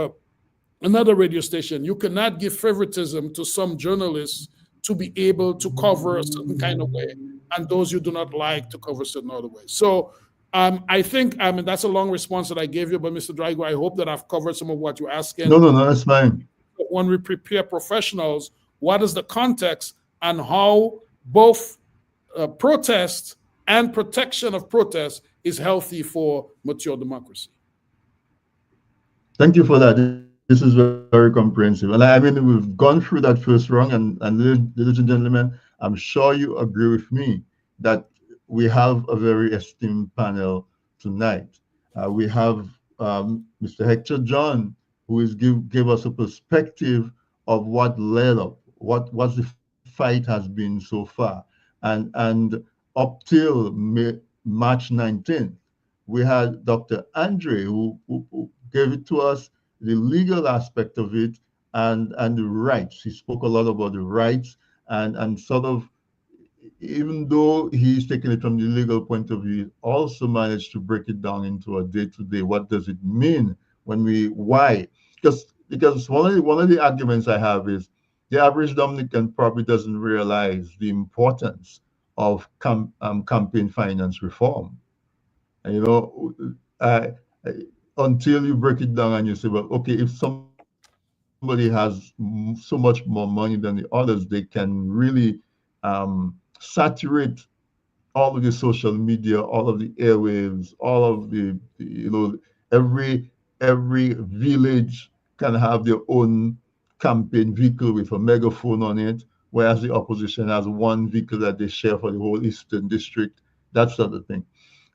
another radio station, you cannot give favoritism to some journalists to be able to cover a certain kind of way and those you do not like to cover a certain other way. So I think, that's a long response that I gave you, but Mr. Drago, I hope that I've covered some of what you're asking. No, that's fine. When we prepare professionals, what is the context and how both protest and protection of protest is healthy for mature democracy. Thank you for that. This is very comprehensive. And I mean, we've gone through that first round, and ladies and gentlemen, I'm sure you agree with me that we have a very esteemed panel tonight. We have Mr. Hector John, who is give us a perspective of what led up, what the fight has been so far. And up till March 19th, we had Dr. Andre, who gave it to us, the legal aspect of it and the rights. He spoke a lot about the rights and sort of, even though he's taking it from the legal point of view, he also managed to break it down into a day-to-day. What does it mean why? Because one of the arguments I have is the average Dominican probably doesn't realize the importance of campaign finance reform. And, until you break it down and you say, well, okay, if somebody has so much more money than the others, they can really saturate all of the social media, all of the airwaves, all of the every village can have their own campaign vehicle with a megaphone on it, whereas the opposition has one vehicle that they share for the whole Eastern District, that sort of thing.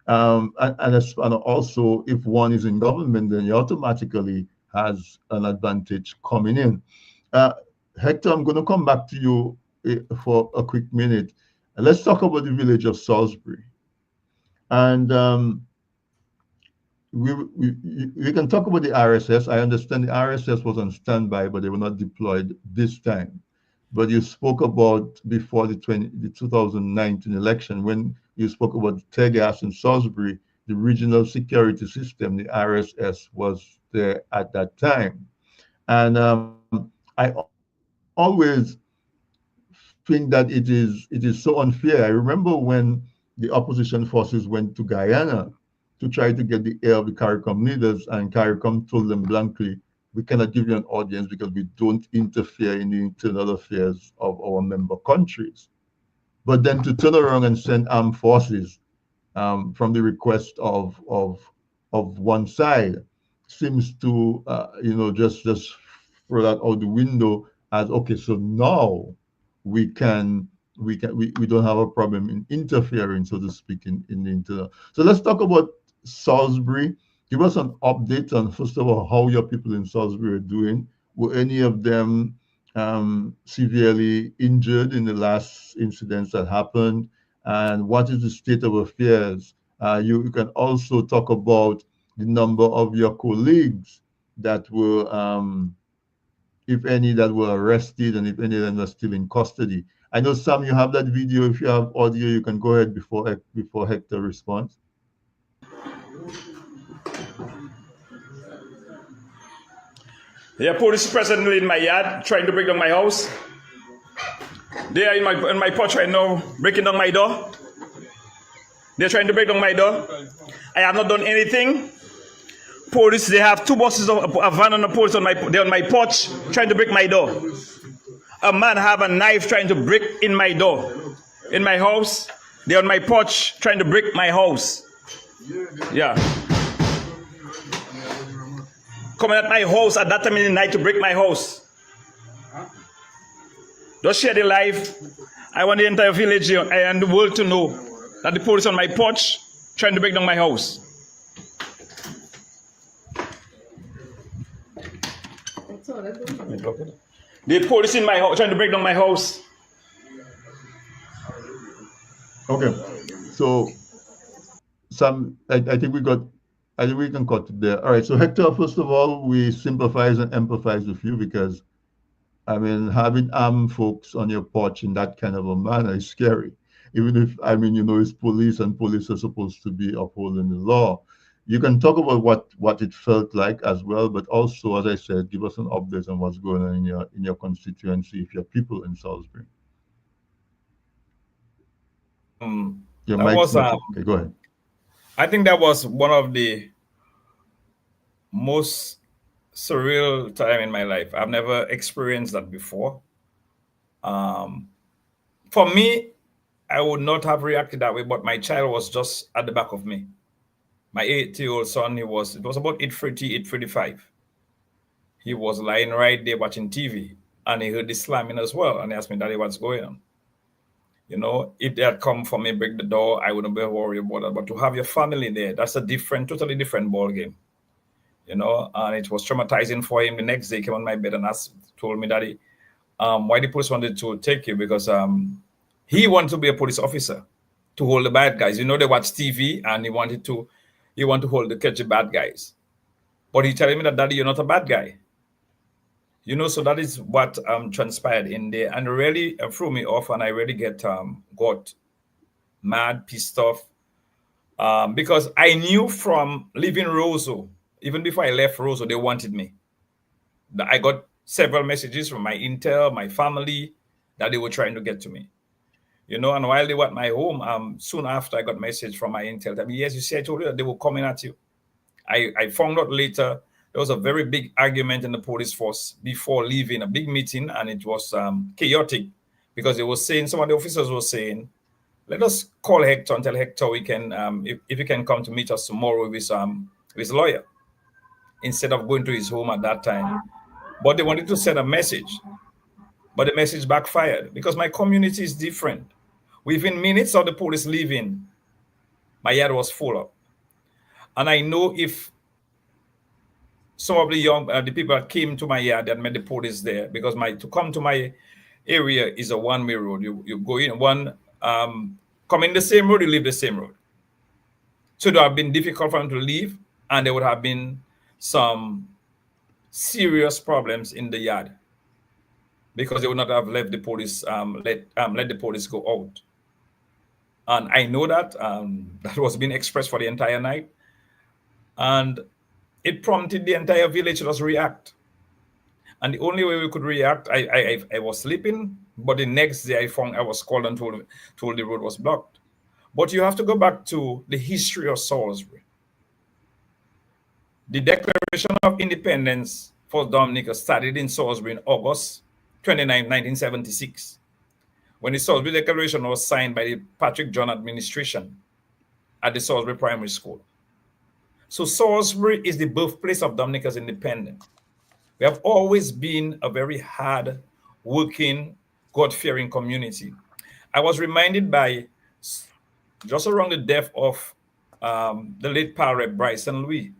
And also, if one is in government, then he automatically has an advantage coming in. Hector, I'm going to come back to you for a quick minute. Let's talk about the village of Salisbury. And we can talk about the RSS. I understand the RSS was on standby, but they were not deployed this time. But you spoke about before the 2019 election, when you spoke about tear gas in Salisbury. The regional security system, the RSS, was there at that time. And I always think that it is so unfair. I remember when the opposition forces went to Guyana to try to get the ear of the CARICOM leaders, and CARICOM told them blankly, we cannot give you an audience because we don't interfere in the internal affairs of our member countries. But then to turn around and send armed forces from the request of one side seems to just throw that out the window as okay. So now we don't have a problem in interfering, so to speak, in the internal. So let's talk about Salisbury. Give us an update on, first of all, how your people in Salisbury are doing. Were any of them severely injured in the last incidents that happened? And what is the state of affairs? You can also talk about the number of your colleagues that were, if any, that were arrested, and if any of them are still in custody. I know, Sam, you have that video. If you have audio, you can go ahead before Hector responds. Yeah, police presently in my yard trying to break down my house. They are in my porch right now, breaking down my door. They're trying to break down my door. I have not done anything. Police, they have two buses of a van and a police they're on my porch trying to break my door. A man have a knife trying to break in my door. In my house, they're on my porch trying to break my house. Yeah. Coming at my house at that time in the night to break my house. Just share the life. I want the entire village and the world to know that the police on my porch trying to break down my house. The police in my house trying to break down my house. Okay, so Sam, I think we can cut it there. All right, so Hector, first of all, we sympathize and empathize with you because, I mean, having armed folks on your porch in that kind of a manner is scary. Even if, I mean, it's police, and police are supposed to be upholding the law. You can talk about what it felt like as well, but also, as I said, give us an update on what's going on in your constituency, if your people in Salisbury. Your mic's not okay. Go ahead. I think that was one of the most surreal time in my life. I've never experienced that before. For me, I would not have reacted that way, but my child was just at the back of me. My 8-year-old son, it was about 8:30, 8:35. He was lying right there watching TV, and he heard the slamming as well. And he asked me, Daddy, what's going on? If they had come for me, break the door, I wouldn't be worried about that. But to have your family there, that's a totally different ball game. And it was traumatizing for him. The next day, he came on my bed and told me, Daddy, why the police wanted to take you? Because he wanted to be a police officer to hold the bad guys. They watch TV, and he wanted to catch the bad guys. But he telling me that, Daddy, you're not a bad guy. So that is what transpired in there, and really threw me off, and I really got mad, pissed off, because I knew from leaving Roseau, even before I left Roseau, they wanted me. I got several messages from my intel, my family, that they were trying to get to me. And while they were at my home, soon after I got a message from my intel that, yes, you see, I told you that they were coming at you. I found out later there was a very big argument in the police force before leaving, a big meeting, and it was chaotic because they were saying, some of the officers were saying, let us call Hector and tell Hector we can, if he can come to meet us tomorrow with his lawyer, instead of going to his home at that time. But they wanted to send a message, but the message backfired because my community is different. Within minutes of the police leaving, my yard was full up. And I know if some of the people that came to my yard that met the police there, because to come to my area is a one-way road. You go in come in the same road, you leave the same road. So it would have been difficult for them to leave, and there would have been some serious problems in the yard because they would not have left the police, let the police go out. And I know that that was being expressed for the entire night. And it prompted the entire village to just react. And the only way we could react, I was sleeping, but the next day I was called and told the road was blocked. But you have to go back to the history of Salisbury. The Declaration of Independence for Dominica started in Salisbury in August 29, 1976, when the Salisbury Declaration was signed by the Patrick John administration at the Salisbury Primary School. So Salisbury is the birthplace of Dominica's independence. We have always been a very hard working, God-fearing community. I was reminded by, just around the death of the late Parrot Bryson Louis,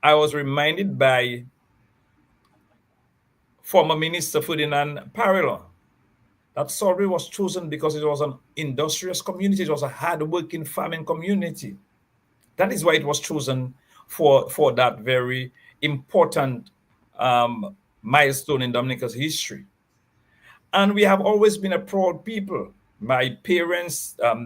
I was reminded by former Minister Ferdinand Parrilla that Salisbury was chosen because it was an industrious community. It was a hard-working farming community. That is why it was chosen for that very important milestone in Dominica's history. And we have always been a proud people. My parents, our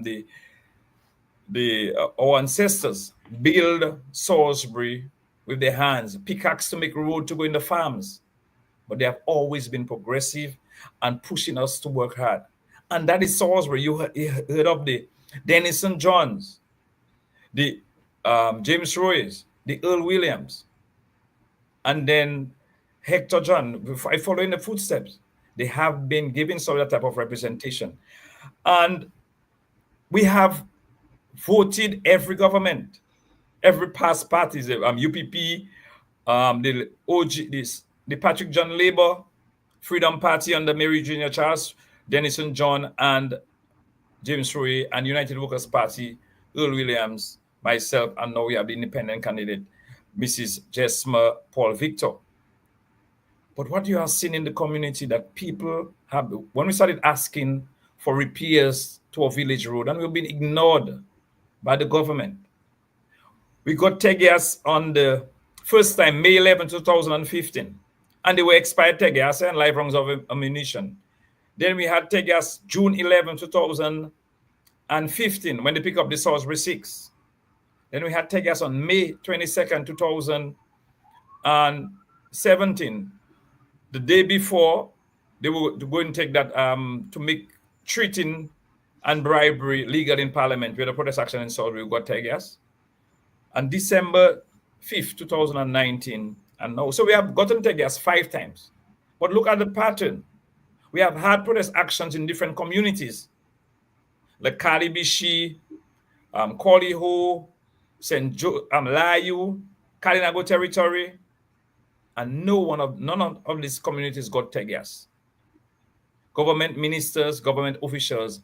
ancestors built Salisbury with their hands, pickaxe to make road to go in the farms. But they have always been progressive and pushing us to work hard. And that is Salisbury. You heard of the Denison Johns, the James Royce, the Earl Williams, and then Hector John. I follow in the footsteps. They have been given some that type of representation. And we have voted every government, every past parties, UPP, the OG, the Patrick John Labour, Freedom Party under Mary Junior Charles, Denison John, and James Roy, and United Workers Party, Earl Williams, myself, and now we have the independent candidate, Mrs. Jesma Paul Victor. But what you have seen in the community that people have, when we started asking for repairs to a village road, and we've been ignored by the government. We got tear on the first time, May 11, 2015, and they were expired tear and live rounds of ammunition. Then we had tear June 11, 2015, when they pick up the Salisbury 6. Then we had tear on May 22nd, 2017. The day before, they were going to take that to make treating and bribery legal in Parliament. We had a protest action in Salisbury, we got tear. And December 5th, 2019, and now. So we have gotten tear 5 times. But look at the pattern. We have had protest actions in different communities, like Kalibishi, Koliho, Layu, Kalinago territory, and none of these communities got tear. Government ministers, government officials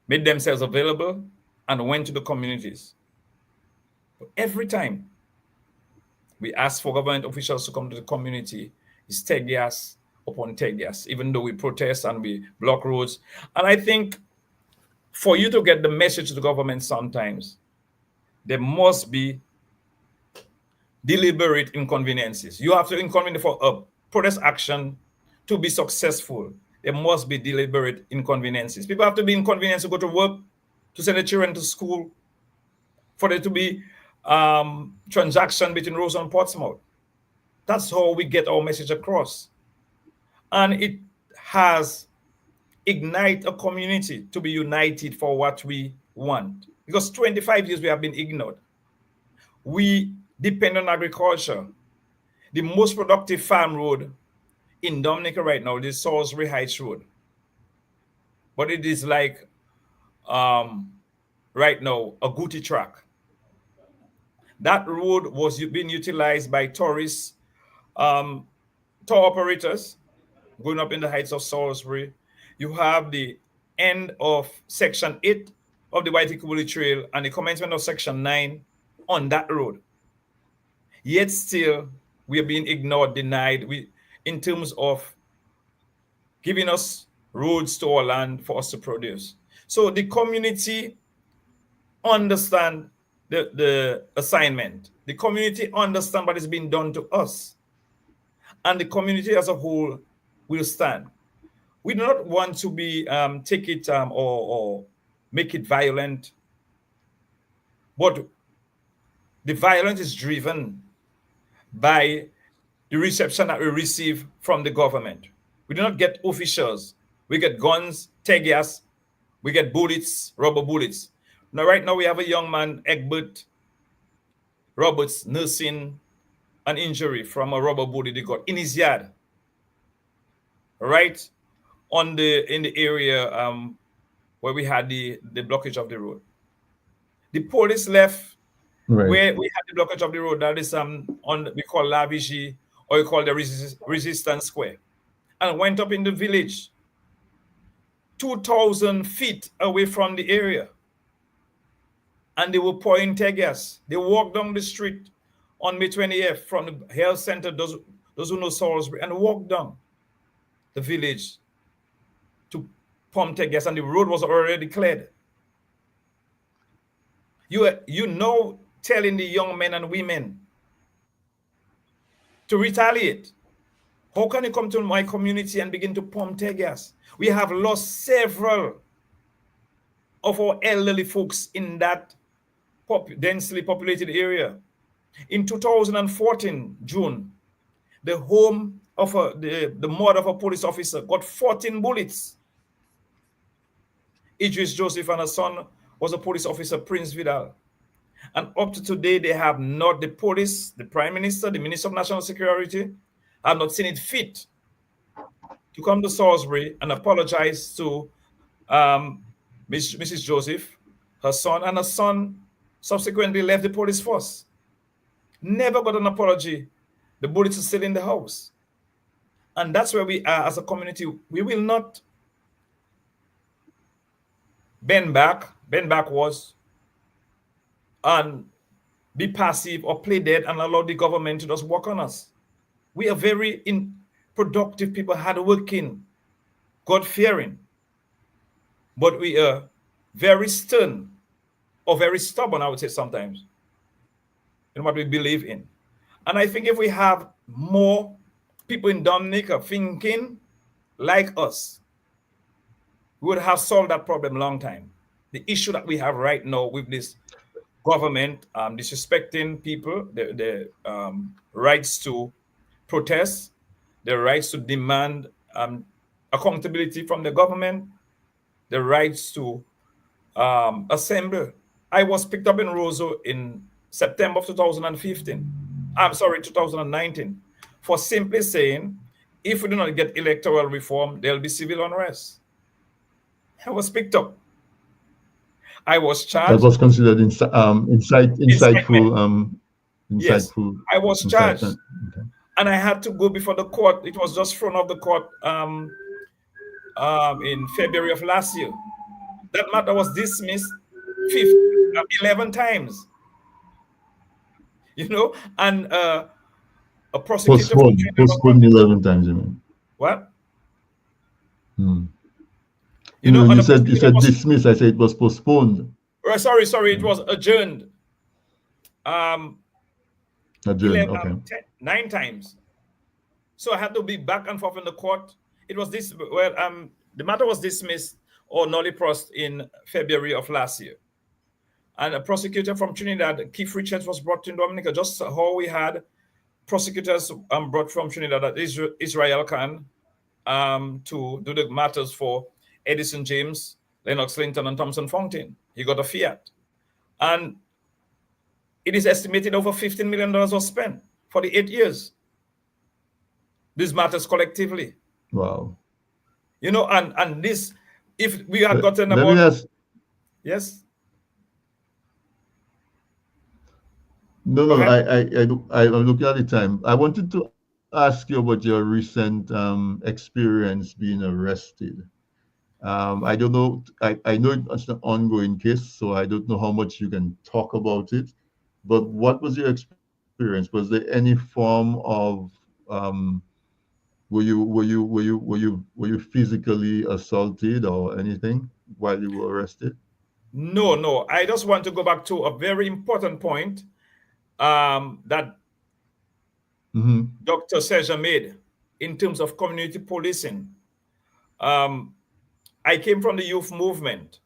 made themselves available and went to the communities. But every time we ask for government officials to come to the community, it's tear upon tear, even though we protest and we block roads. And I think for you to get the message to the government sometimes, there must be deliberate inconveniences. You have to inconvenience for a protest action to be successful. There must be deliberate inconveniences. People have to be inconvenienced to go to work, to send their children to school, for there to be transaction between Rose and Portsmouth. That's how we get our message across. And it has ignited a community to be united for what we want. Because 25 years we have been ignored. We depend on agriculture. The most productive farm road in Dominica right now is Salisbury Heights Road. But it is like, right now, a goody track. That road was being utilized by tourists, tour operators going up in the heights of Salisbury. You have the end of Section 8 of the Waitikubuli Trail and the commencement of Section 9 on that road. Yet still, we are being ignored, denied in terms of giving us roads to our land for us to produce. So the community understand the assignment. The community understand what is being done to us. And the community as a whole will stand. We do not want to be take it or make it violent. But the violence is driven by the reception that we receive from the government. We do not get officials. We get guns, tear gas, we get bullets, rubber bullets. Now, right now, we have a young man, Egbert Roberts, nursing an injury from a rubber bullet he got in his yard, right in the area where we had the blockage of the road. The police left where we had the blockage of the road. That is we call La Vigie, or we call the Resistance Square, and went up in the village, 2,000 feet away from the area, and they were pouring tear gas. They walked down the street on May 20th from the health center, those who know Salisbury, and walked down the village to pump tear gas, and the road was already cleared. You know, telling the young men and women to retaliate. How can you come to my community and begin to pump tear gas? We have lost several of our elderly folks in that densely populated area. In 2014, June, the home of the mother of a police officer got 14 bullets. Idris Joseph and her son was a police officer, Prince Vidal. And up to today, they have not, the police, the Prime Minister, the Minister of National Security, have not seen it fit to come to Salisbury and apologize to Mrs. Joseph, her son, and her son subsequently left the police force. Never got an apology. The bullets are still in the house. And that's where we are as a community. We will not bend backwards, and be passive or play dead and allow the government to just work on us. We are very productive people, hardworking, God-fearing, but we are very stern or very stubborn, I would say sometimes, in what we believe in. And I think if we have more people in Dominica thinking like us, we would have solved that problem a long time. The issue that we have right now with this government disrespecting people, the rights to protest, the rights to demand accountability from the government, the rights to assemble. I was picked up in Roseau in September of 2019, for simply saying, if we do not get electoral reform, there'll be civil unrest. I was picked up. I was charged. That was considered insightful. Yes, I was charged, and I had to go before the court. It was just thrown off the court in February of last year. That matter was dismissed 11 times. You know, and a prosecutor postponed 11 times. You mean what? You know, you said dismissed. I said it was postponed. Sorry, it was adjourned. Adjourned. 9 times. So I had to be back and forth in the court. It was this. Well, the matter was dismissed or nolli prost in February of last year, and a prosecutor from Trinidad, Keith Richards, was brought to Dominica. Just how we had prosecutors brought from Trinidad, Israel Khan, to do the matters for Edison James, Lennox Linton, and Thompson Fountain. He got a fiat. And it is estimated over $15 million was spent for the 8 years. These matters collectively. Wow. You know, and this, if we had gotten about... Yes? No, I'm looking at the time. I wanted to ask you about your recent experience being arrested. I don't know. I know it's an ongoing case, so I don't know how much you can talk about it. But what was your experience? Was there any form of were you physically assaulted or anything while you were arrested? No. I just want to go back to a very important point that Dr. Serja made in terms of community policing. I came from the youth movement,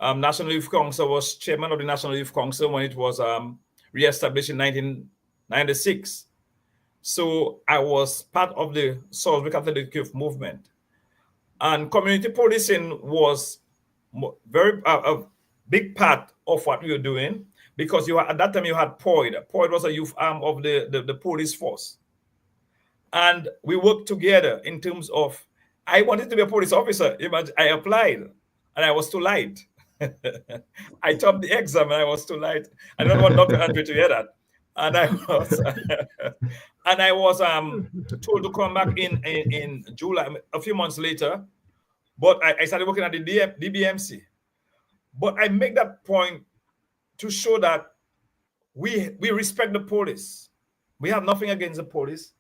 National Youth Council, was chairman of the National Youth Council when it was re-established in 1996. So I was part of the Salisbury Catholic Youth movement. And community policing was very a big part of what we were doing, because at that time you had POID. POID was a youth arm of the police force. And we worked together in terms of, I wanted to be a police officer. Imagine, I applied and I was too light. I topped the exam and I was too light. I don't want Dr. Andre to hear that. And I was told to come back in July, a few months later. But I started working at the DBMC. But I make that point to show that we respect the police. We have nothing against the police.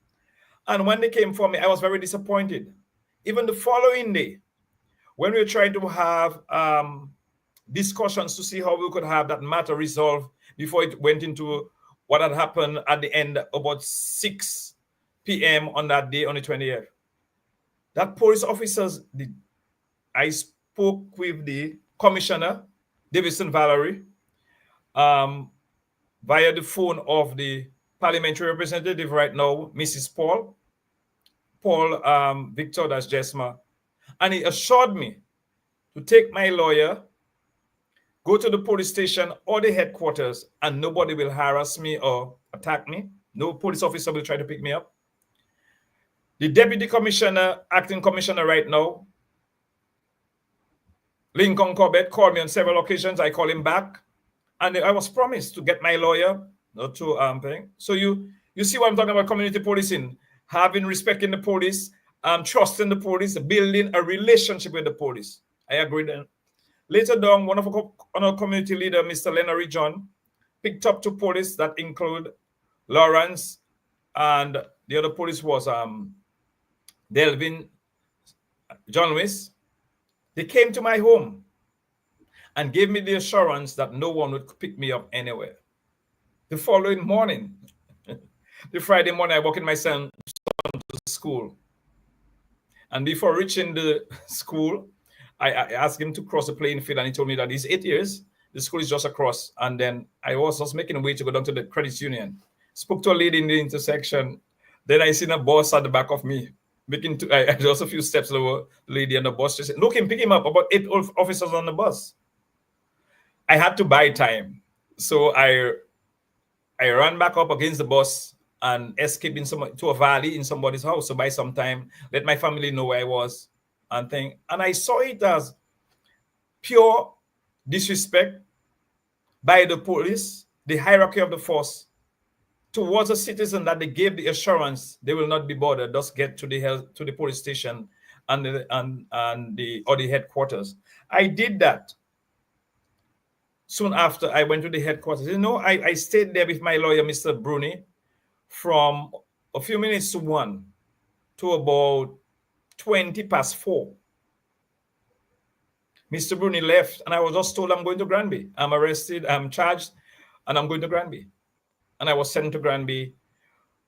And when they came for me, I was very disappointed. Even the following day, when we were trying to have discussions to see how we could have that matter resolved before it went into what had happened at the end, about 6 p.m. on that day, on the 20th. That police officers, I spoke with the commissioner, Davidson Valerie, via the phone of the parliamentary representative right now, Mrs. Paul Victor, that's Jesma. And he assured me to take my lawyer, go to the police station or the headquarters, and nobody will harass me or attack me. No police officer will try to pick me up. The deputy commissioner, acting commissioner right now, Lincoln Corbett, called me on several occasions. I called him back, and I was promised to get my lawyer, not to pay. So you see what I'm talking about, community policing, having respect in the police, trusting the police, building a relationship with the police. I agree then. Later down, one of our community leader, Mr. Lenary John, picked up 2 police that include Lawrence, and the other police was Delvin John Lewis. They came to my home and gave me the assurance that no one would pick me up anywhere. The following morning, the Friday morning, I walked in my son to school. And before reaching the school, I asked him to cross the playing field, and he told me that he's 8 years. The school is just across. And then I was just making a way to go down to the credit union. Spoke to a lady in the intersection. Then I seen a bus at the back of me. I just a few steps lower, the lady on the bus just said, look him, pick him up, about 8 officers on the bus. I had to buy time. So I ran back up against the bus and escaped to a valley in somebody's house to buy some time, let my family know where I was, and I saw it as pure disrespect by the police, the hierarchy of the force, towards a citizen that they gave the assurance they will not be bothered, just get to the police station and the headquarters. I did that. Soon after, I went to the headquarters. I stayed there with my lawyer, Mr. Bruni, from a few minutes to 1 to about 20 past 4. Mr. Bruni left, and I was just told I'm going to Granby. I'm arrested, I'm charged, and I'm going to Granby. And I was sent to Granby,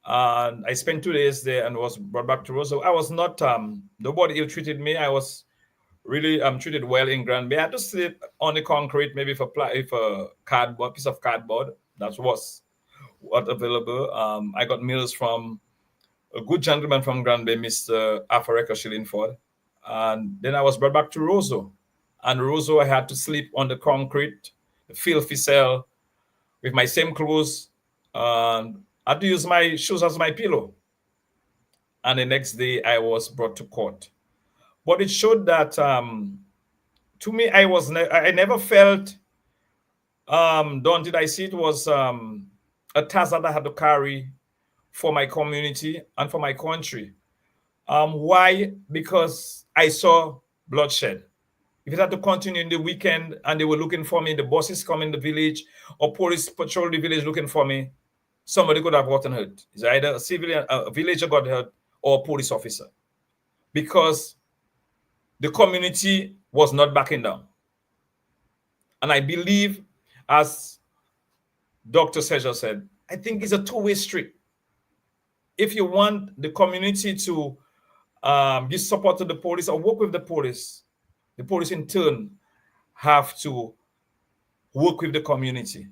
and I spent 2 days there and was brought back to Roseau. I was not, nobody ill-treated me. I was really treated well in Granby. I had to sleep on the concrete, maybe for a cardboard, piece of cardboard. That was what available. I got meals from a good gentleman from Granby, Mr. Afareka Shillingford. And then I was brought back to Roseau. And Roseau, I had to sleep on the concrete, the filthy cell, with my same clothes. I had to use my shoes as my pillow. And the next day, I was brought to court. But it showed that, to me, I never felt daunted. I see it was a task that I had to carry for my community and for my country. Why? Because I saw bloodshed. If it had to continue in the weekend and they were looking for me, the buses come in the village or police patrol the village looking for me, somebody could have gotten hurt. It's either a civilian, a villager got hurt, or a police officer. Because the community was not backing down. And I believe, as Dr. Seja said, I think it's a two-way street. If you want the community to give support to the police or work with the police in turn have to work with the community.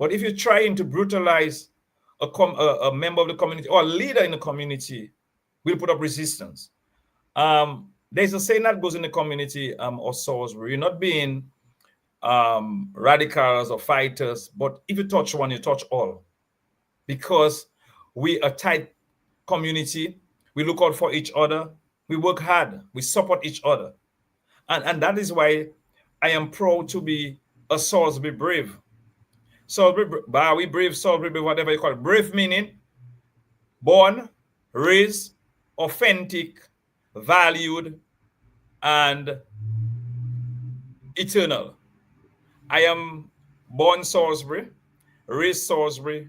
But if you're trying to brutalize a member of the community or a leader in the community, will put up resistance. There's a saying that goes in the community or source where you're not being radicals or fighters, but if you touch one, you touch all. Because we are a tight community, we look out for each other, we work hard, we support each other. And that is why I am proud to be a Salisbury Brave. Salisbury Brave, Salisbury Brave, whatever you call it. Brave meaning born, raised, authentic, valued, and eternal. I am born Salisbury, raised Salisbury,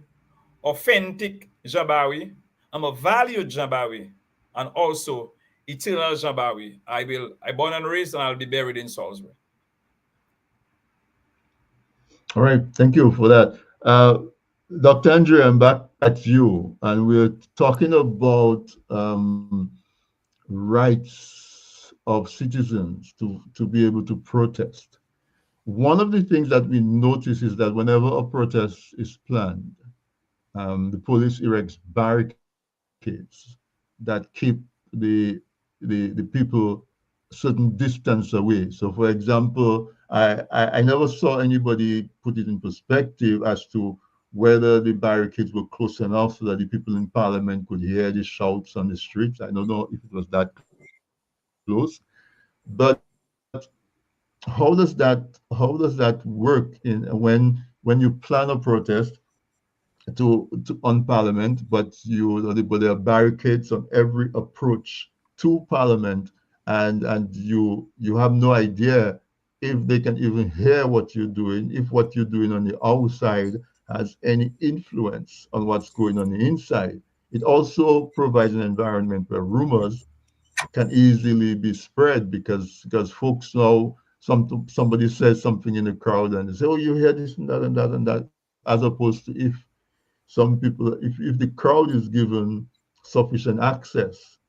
authentic Jabawi. I'm a valued Jabawi, and also eternal Jabawi. I born and raised, and I'll be buried in Salisbury. All right, thank you for that. Dr. Andre, I'm back at you, and we're talking about rights of citizens to be able to protest. One of the things that we notice is that whenever a protest is planned, the police erects barricades that keep the people certain distance away. So, for example, I never saw anybody put it in perspective as to whether the barricades were close enough so that the people in parliament could hear the shouts on the streets. I don't know if it was that close, but how does that work in when you plan a protest to on Parliament, but there are barricades on every approach to Parliament, and you have no idea if they can even hear what you're doing, if what you're doing on the outside has any influence on what's going on the inside. It also provides an environment where rumors can easily be spread because folks know somebody says something in the crowd and they say, oh, you hear this and that and that and that, as opposed to if some people, if the crowd is given sufficient access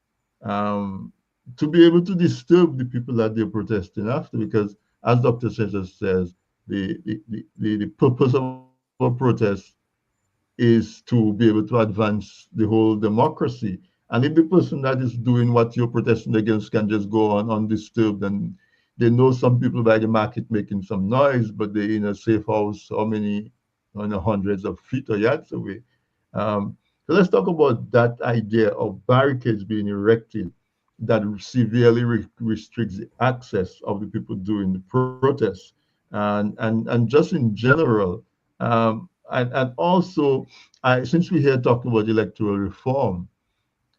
um, to be able to disturb the people that they're protesting after, because as Dr. Sanchez says, the purpose of a protest is to be able to advance the whole democracy. And if the person that is doing what you're protesting against can just go on undisturbed, and they know some people by the market making some noise, but they're in a safe house, how many, hundreds of feet or yards away. So let's talk about that idea of barricades being erected that severely restricts the access of the people doing the protests, and just in general. And also, since we're here talking about electoral reform,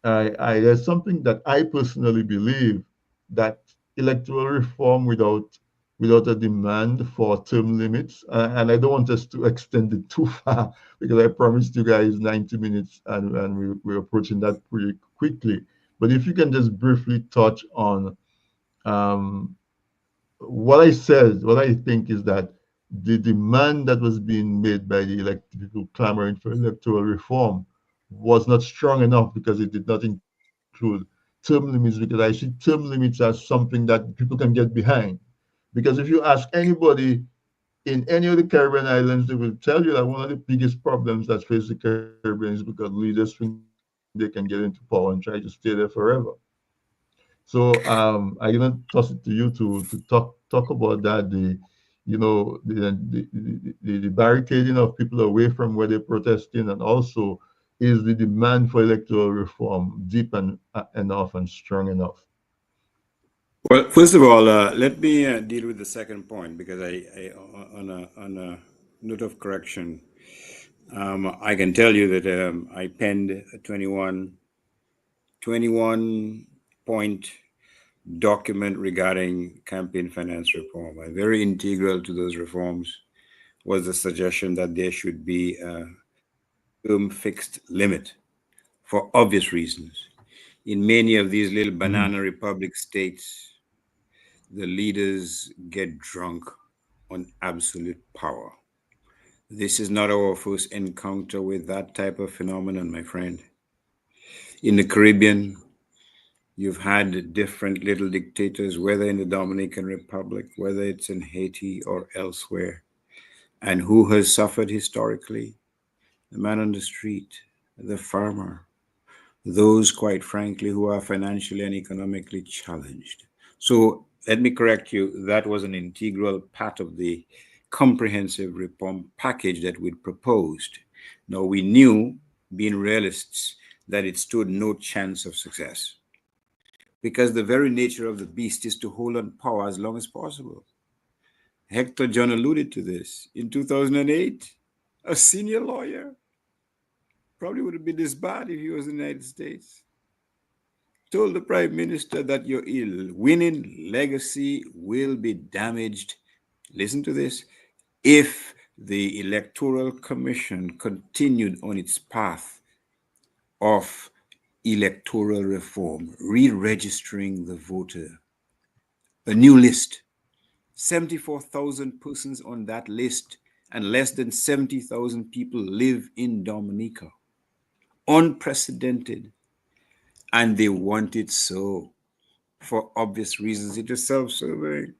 there's something that I personally believe, that electoral reform without a demand for term limits, and I don't want us to extend it too far because I promised you guys 90 minutes, and we're approaching that pretty quickly. But if you can just briefly touch on um, what I think is that the demand that was being made by the elected people clamoring for electoral reform was not strong enough, because it did not include term limits, because I see term limits as something that people can get behind. Because if you ask anybody in any of the Caribbean islands, they will tell you that one of the biggest problems that face the Caribbean is because leaders think they can get into power and try to stay there forever. So I'm gonna toss it to you to talk about that, the barricading of people away from where they're protesting, and also is the demand for electoral reform deep and enough and strong enough. Well, first of all, let me deal with the second point, because on a note of correction, I can tell you that I penned a 21 point document regarding campaign finance reform. And very integral to those reforms was the suggestion that there should be a term fixed limit, for obvious reasons. In many of these little banana republic states, the leaders get drunk on absolute power. This is not our first encounter with that type of phenomenon, my friend. In the Caribbean, You've had different little dictators, whether in the Dominican Republic, whether it's in Haiti or elsewhere. And who has suffered historically? The man on the street, the farmer, those, quite frankly, who are financially and economically challenged. So let me correct you, that was an integral part of the comprehensive reform package that we'd proposed. Now, we knew, being realists, that it stood no chance of success because the very nature of the beast is to hold on power as long as possible. Hector John alluded to this. In 2008, a senior lawyer probably would have been this bad if he was in the United States, told the prime minister that your winning legacy will be damaged. Listen to this. If the Electoral Commission continued on its path of electoral reform, re-registering the voter, a new list, 74,000 persons on that list, and less than 70,000 people live in Dominica. Unprecedented. And they want it so, for obvious reasons. It is self-serving.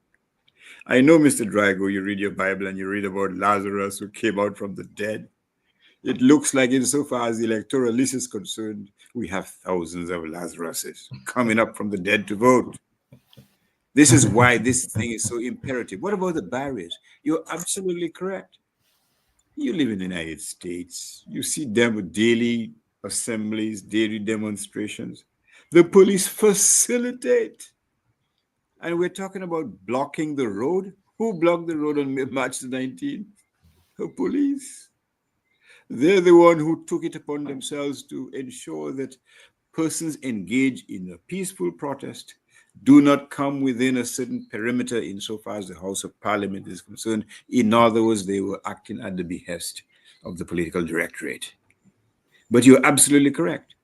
I know, Mr. Drago, you read your Bible and you read about Lazarus who came out from the dead. It looks like, insofar as the electoral list is concerned, we have thousands of Lazaruses coming up from the dead to vote. This is why this thing is so imperative. What about the barriers? You're absolutely correct. You live in the United States. You see them daily assemblies, daily demonstrations. The police facilitate. And we're talking about blocking the road. Who blocked the road on March the 19th? The police. They're the one who took it upon themselves to ensure that persons engaged in a peaceful protest do not come within a certain perimeter insofar as the House of Parliament is concerned. In other words, they were acting at the behest of the political directorate. But you're absolutely correct.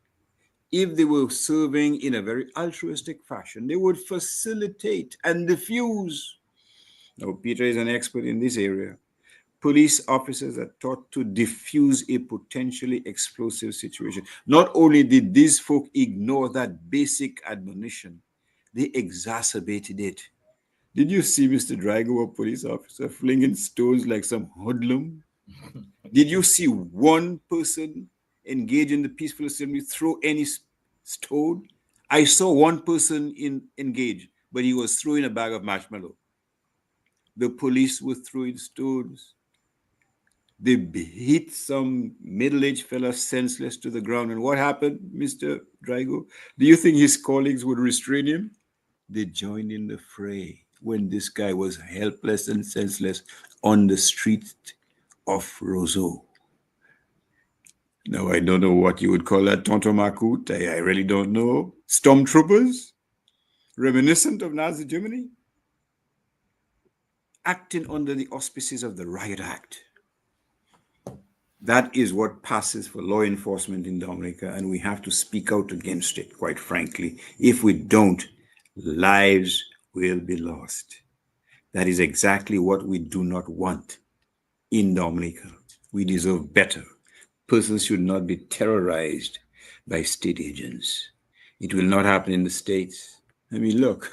If they were serving in a very altruistic fashion, they would facilitate and diffuse. Now, Peter is an expert in this area. Police officers are taught to diffuse a potentially explosive situation. Not only did these folk ignore that basic admonition, they exacerbated it. Did you see Mr. Drago, a police officer, flinging stones like some hoodlum? Did you see one person engage in the peaceful assembly throw any stone? I saw one person engage, but he was throwing a bag of marshmallow. The police were throwing stones. They hit some middle-aged fella senseless to the ground. And what happened, Mr. Drago? Do you think his colleagues would restrain him? They joined in the fray when this guy was helpless and senseless on the street of Roseau. Now, I don't know what you would call that, Tonton Macoute. I really don't know. Stormtroopers? Reminiscent of Nazi Germany? Acting under the auspices of the Riot Act. That is what passes for law enforcement in Dominica, and we have to speak out against it, quite frankly. If we don't, lives will be lost. That is exactly what we do not want in Dominica. We deserve better. Persons should not be terrorized by state agents. It will not happen in the States. I mean, look,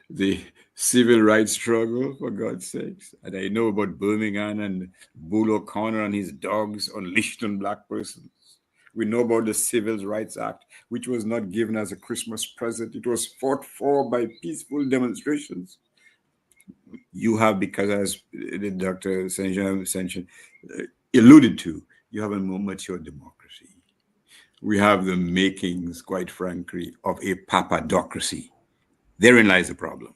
the civil rights struggle, for God's sakes. And I know about Birmingham and Bull O'Connor and his dogs unleashed on black persons. We know about the Civil Rights Act, which was not given as a Christmas present. It was fought for by peaceful demonstrations. You have, because as Dr. St. Jean alluded to, you have a more mature democracy. We have the makings, quite frankly, of a papadocracy. Therein lies the problem.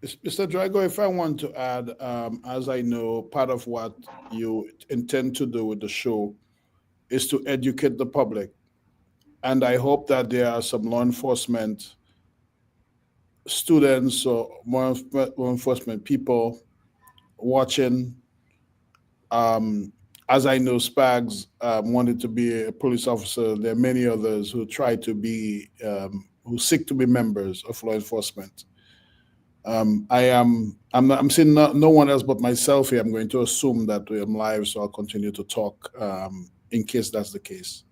Mr. Drago, if I want to add, as I know, part of what you intend to do with the show is to educate the public. And I hope that there are some law enforcement students or law enforcement people watching. As I know, Spags wanted to be a police officer. There are many others who try to be, who seek to be members of law enforcement. I'm seeing no one else but myself here. I'm going to assume that I'm live, so I'll continue to talk in case that's the case.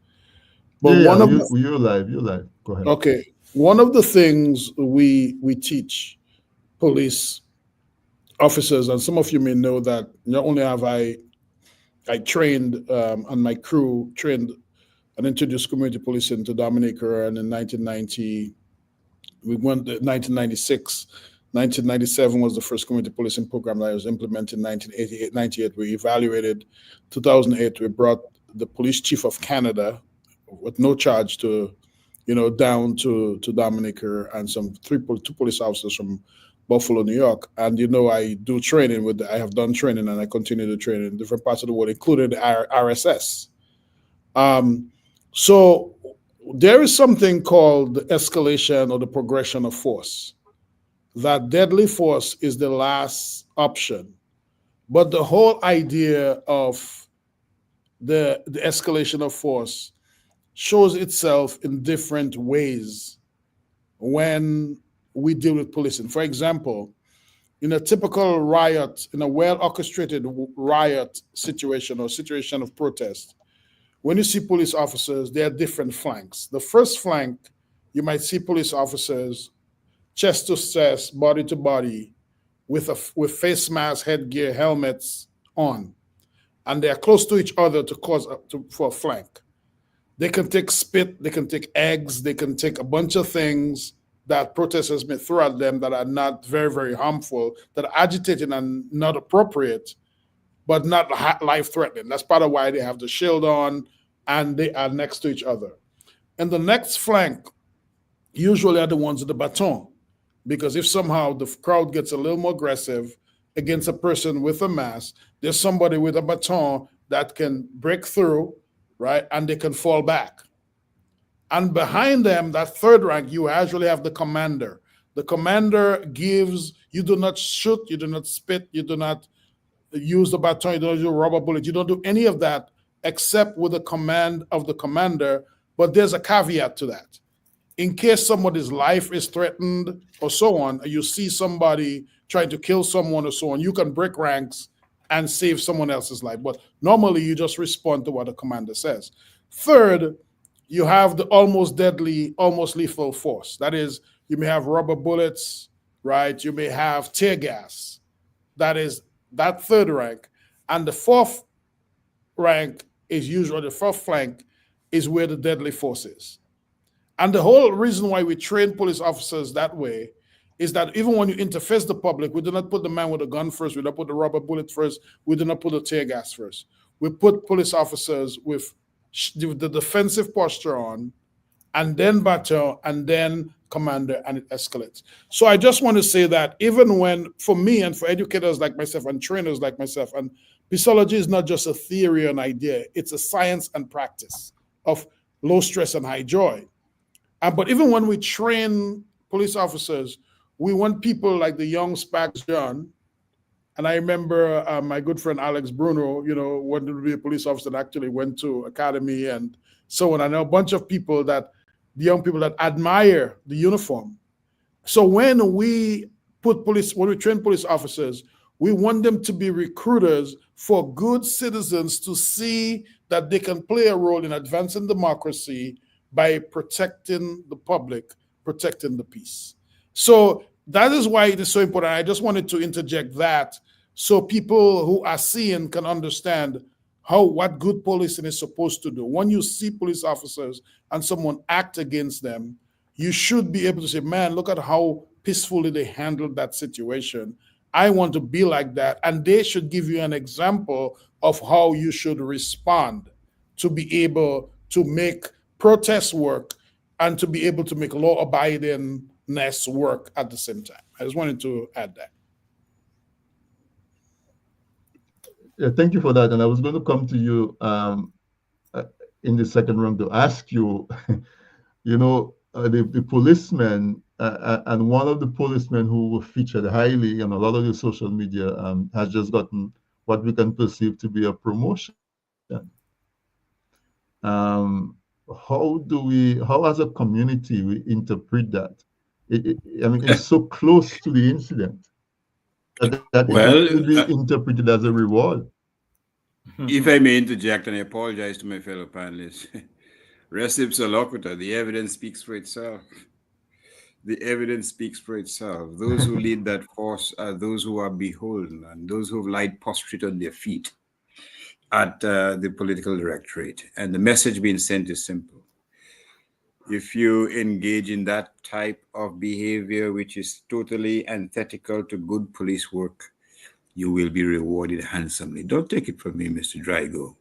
But Yeah, one yeah, of the, you're live. You're live. Go ahead. okay, one of the things we teach police officers, and some of you may know that not only have I trained and my crew trained and introduced community policing to Dominica, and in 1990 we went to 1996. 1997 was the first community policing program that was implemented. In 1988, 98 we evaluated. 2008 we brought the police chief of Canada with no charge to, down to Dominica, and two police officers from Buffalo, New York. And I do training I have done training, and I continue to train in different parts of the world, including the RSS. So there is something called the escalation or the progression of force. That deadly force is the last option. But the whole idea of the escalation of force shows itself in different ways when we deal with policing. For example, in a typical riot, in a well-orchestrated riot situation or situation of protest, when you see police officers, there are different flanks. The first flank, you might see police officers chest to chest, body to body, with face masks, headgear, helmets on, and they are close to each other for a flank. They can take spit, they can take eggs, they can take a bunch of things that protesters may throw at them that are not very, very harmful, that are agitating and not appropriate, but not life-threatening. That's part of why they have the shield on and they are next to each other. And the next flank usually are the ones with the baton, because if somehow the crowd gets a little more aggressive against a person with a mask, there's somebody with a baton that can break through, right? And they can fall back. And behind them, that third rank, you actually have the commander. The commander you do not shoot, you do not spit, you do not use the baton, you don't use rubber bullets, you don't do any of that except with the command of the commander. But there's a caveat to that. In case somebody's life is threatened or so on, you see somebody trying to kill someone or so on, you can break ranks and save someone else's life. But normally you just respond to what the commander says. Third, you have the almost deadly, almost lethal force. That is, you may have rubber bullets, right? You may have tear gas. That is that third rank. And the fourth rank is usually, the fourth flank is where the deadly force is. And the whole reason why we train police officers that way is that even when you interface the public, we do not put the man with a gun first, we don't put the rubber bullet first, we do not put the tear gas first. We put police officers with the defensive posture on, and then baton, and then commander, and it escalates. So I just want to say that even when, for me and for educators like myself and trainers like myself, and Peaceology is not just a theory or an idea, it's a science and practice of low stress and high joy. But even when we train police officers, we want people like the young Spags John. And I remember my good friend Alex Bruno, wanted to be a police officer and actually went to academy and so on. I know a bunch of people the young people that admire the uniform. So when we train police officers, we want them to be recruiters for good citizens to see that they can play a role in advancing democracy by protecting the public, protecting the peace. So that is why it is so important. I just wanted to interject that so people who are seeing can understand what good policing is supposed to do. When you see police officers and someone act against them, you should be able to say, man, look at how peacefully they handled that situation. I want to be like that. And they should give you an example of how you should respond to be able to make protest work and to be able to make law-abidingness work at the same time. I just wanted to add that. Yeah, thank you for that. And I was going to come to you in the second round to ask you, the policemen, and one of the policemen who were featured highly on a lot of the social media has just gotten what we can perceive to be a promotion. How as a community we interpret that? It's so close to the incident that it could be interpreted as a reward. If I may interject, and I apologize to my fellow panelists, Res ipsa loquitur, the evidence speaks for itself. The evidence speaks for itself. Those who lead that force are those who are beholden and those who have lied prostrate on their feet at the political directorate. And the message being sent is simple. If you engage in that type of behavior, which is totally antithetical to good police work, you will be rewarded handsomely. Don't take it from me, Mr. Drygo.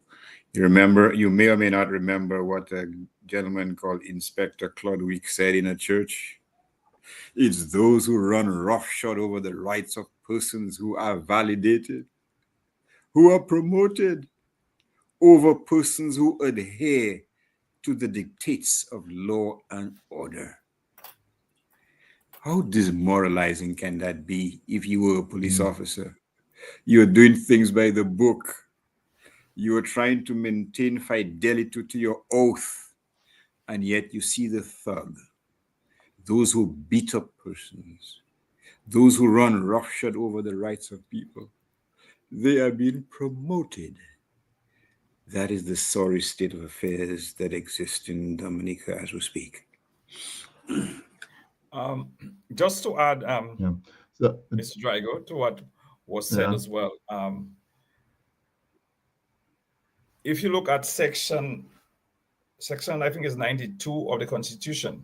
You may or may not remember what a gentleman called Inspector Claude said in a church. It's those who run roughshod over the rights of persons who are validated, who are promoted over persons who adhere to the dictates of law and order. How demoralizing can that be if you were a police officer? You're doing things by the book. You are trying to maintain fidelity to your oath, and yet you see the thug, those who beat up persons, those who run roughshod over the rights of people. They are being promoted. That is the sorry state of affairs that exists in Dominica as we speak. Just to add, So, Mr. Drygo, to what was said as well. If you look at section I think is 92 of the Constitution,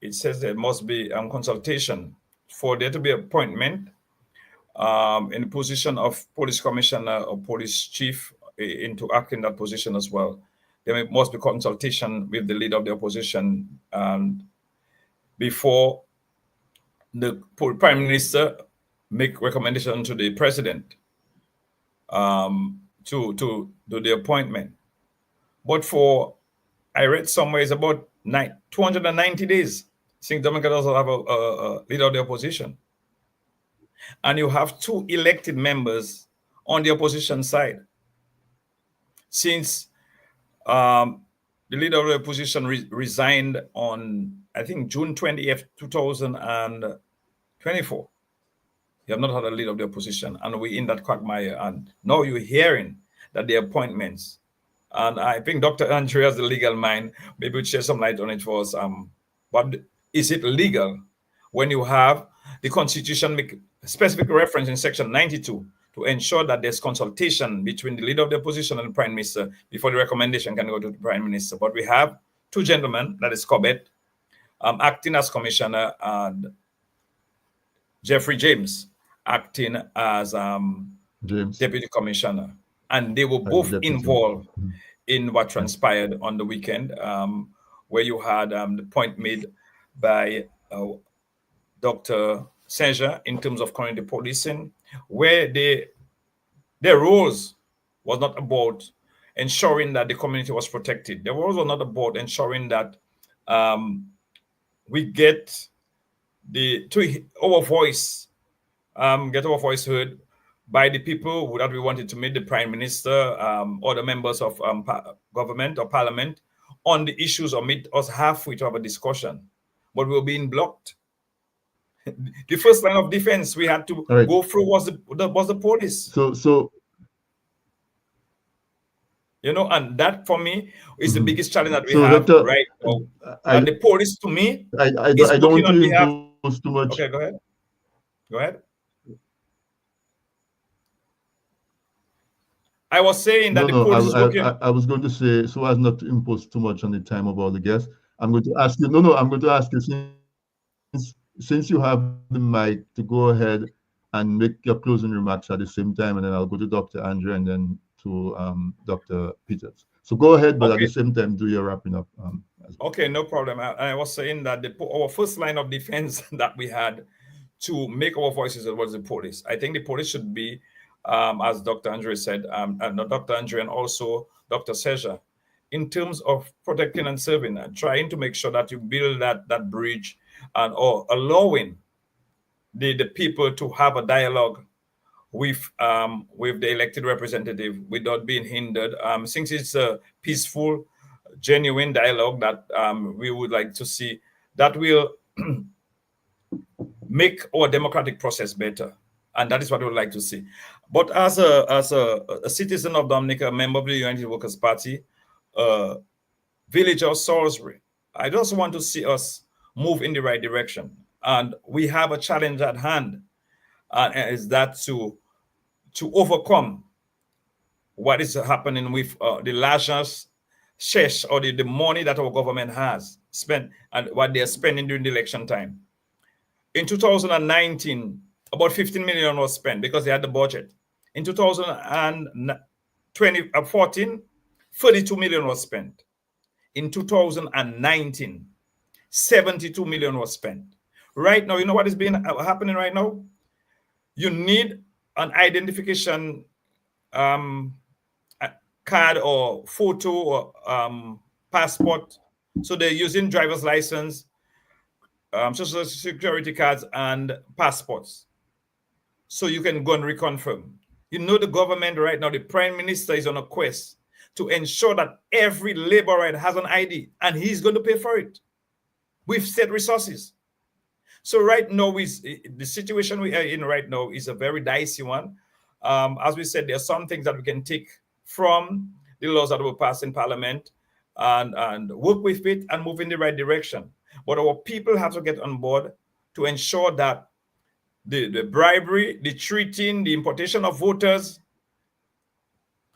it says there must be consultation for there to be appointment in the position of police commissioner or police chief into acting that position as well. There must be consultation with the leader of the opposition and before the prime minister make recommendation to the president to do the appointment. But I read somewhere it's about 290 days since Dominica doesn't have a leader of the opposition. And you have 2 elected members on the opposition side. Since the leader of the opposition resigned on, I think, June 20th, 2024. You have not had a leader of the opposition, and we're in that quagmire. And now you're hearing that the appointments, and I think Dr. Andre has the legal mind, maybe we'll shed some light on it for us. But is it legal when you have the Constitution make specific reference in section 92 to ensure that there's consultation between the leader of the opposition and the prime minister before the recommendation can go to the prime minister? But we have 2 gentlemen, that is Cobbett, acting as commissioner, and Jeffrey James acting as deputy commissioner. And they were both involved in what transpired on the weekend, where you had the point made by Dr. Senja in terms of community policing, where their roles was not about ensuring that the community was protected. Their roles were not about ensuring that we get our voice heard by the people that we wanted to meet the prime minister or the members of government or parliament on the issues or meet us halfway to have a discussion. But we were being blocked. The first line of defense we had to go through was the police. So and that for me is the biggest challenge that we have right now. And the police, to me, I don't want to impose too much. Okay, go ahead. I was saying that the police is working. I was going to say, so as not to impose too much on the time of all the guests, I'm going to ask you. I'm going to ask you, since you have the mic, to go ahead and make your closing remarks at the same time, and then I'll go to Dr. Andre and then to Dr. Peters. So go ahead, but at the same time, do your wrapping up. Okay, no problem. I was saying that our first line of defense that we had to make our voices was the police. I think the police should be, as Dr. Andre said, Dr. Andre and also Dr. Seja, in terms of protecting and serving and trying to make sure that you build that bridge and or allowing the people to have a dialogue with the elected representative without being hindered. Since it's a peaceful, genuine dialogue that we would like to see, that will make our democratic process better. And that is what we would like to see. But as a citizen of Dominica, a member of the United Workers' Party, village of Salisbury. I just want to see us move in the right direction. And we have a challenge at hand, is that to overcome what is happening with the largest shares or the money that our government has spent and what they're spending during the election time. In 2019, about 15 million was spent because they had the budget. In 2014, 32 million was spent. In 2019, 72 million was spent. Right now, you know what is happening right now? You need an identification card or photo or passport. So they're using driver's license, social security cards, and passports. So you can go and reconfirm. You know, the government right now, the prime minister is on a quest to ensure that every laborer has an ID, and he's going to pay for it. We've set resources. So right now, the situation we are in right now is a very dicey one. As we said, there are some things that we can take from the laws that were passed in Parliament and work with it and move in the right direction. But our people have to get on board to ensure that the bribery, the treating, the importation of voters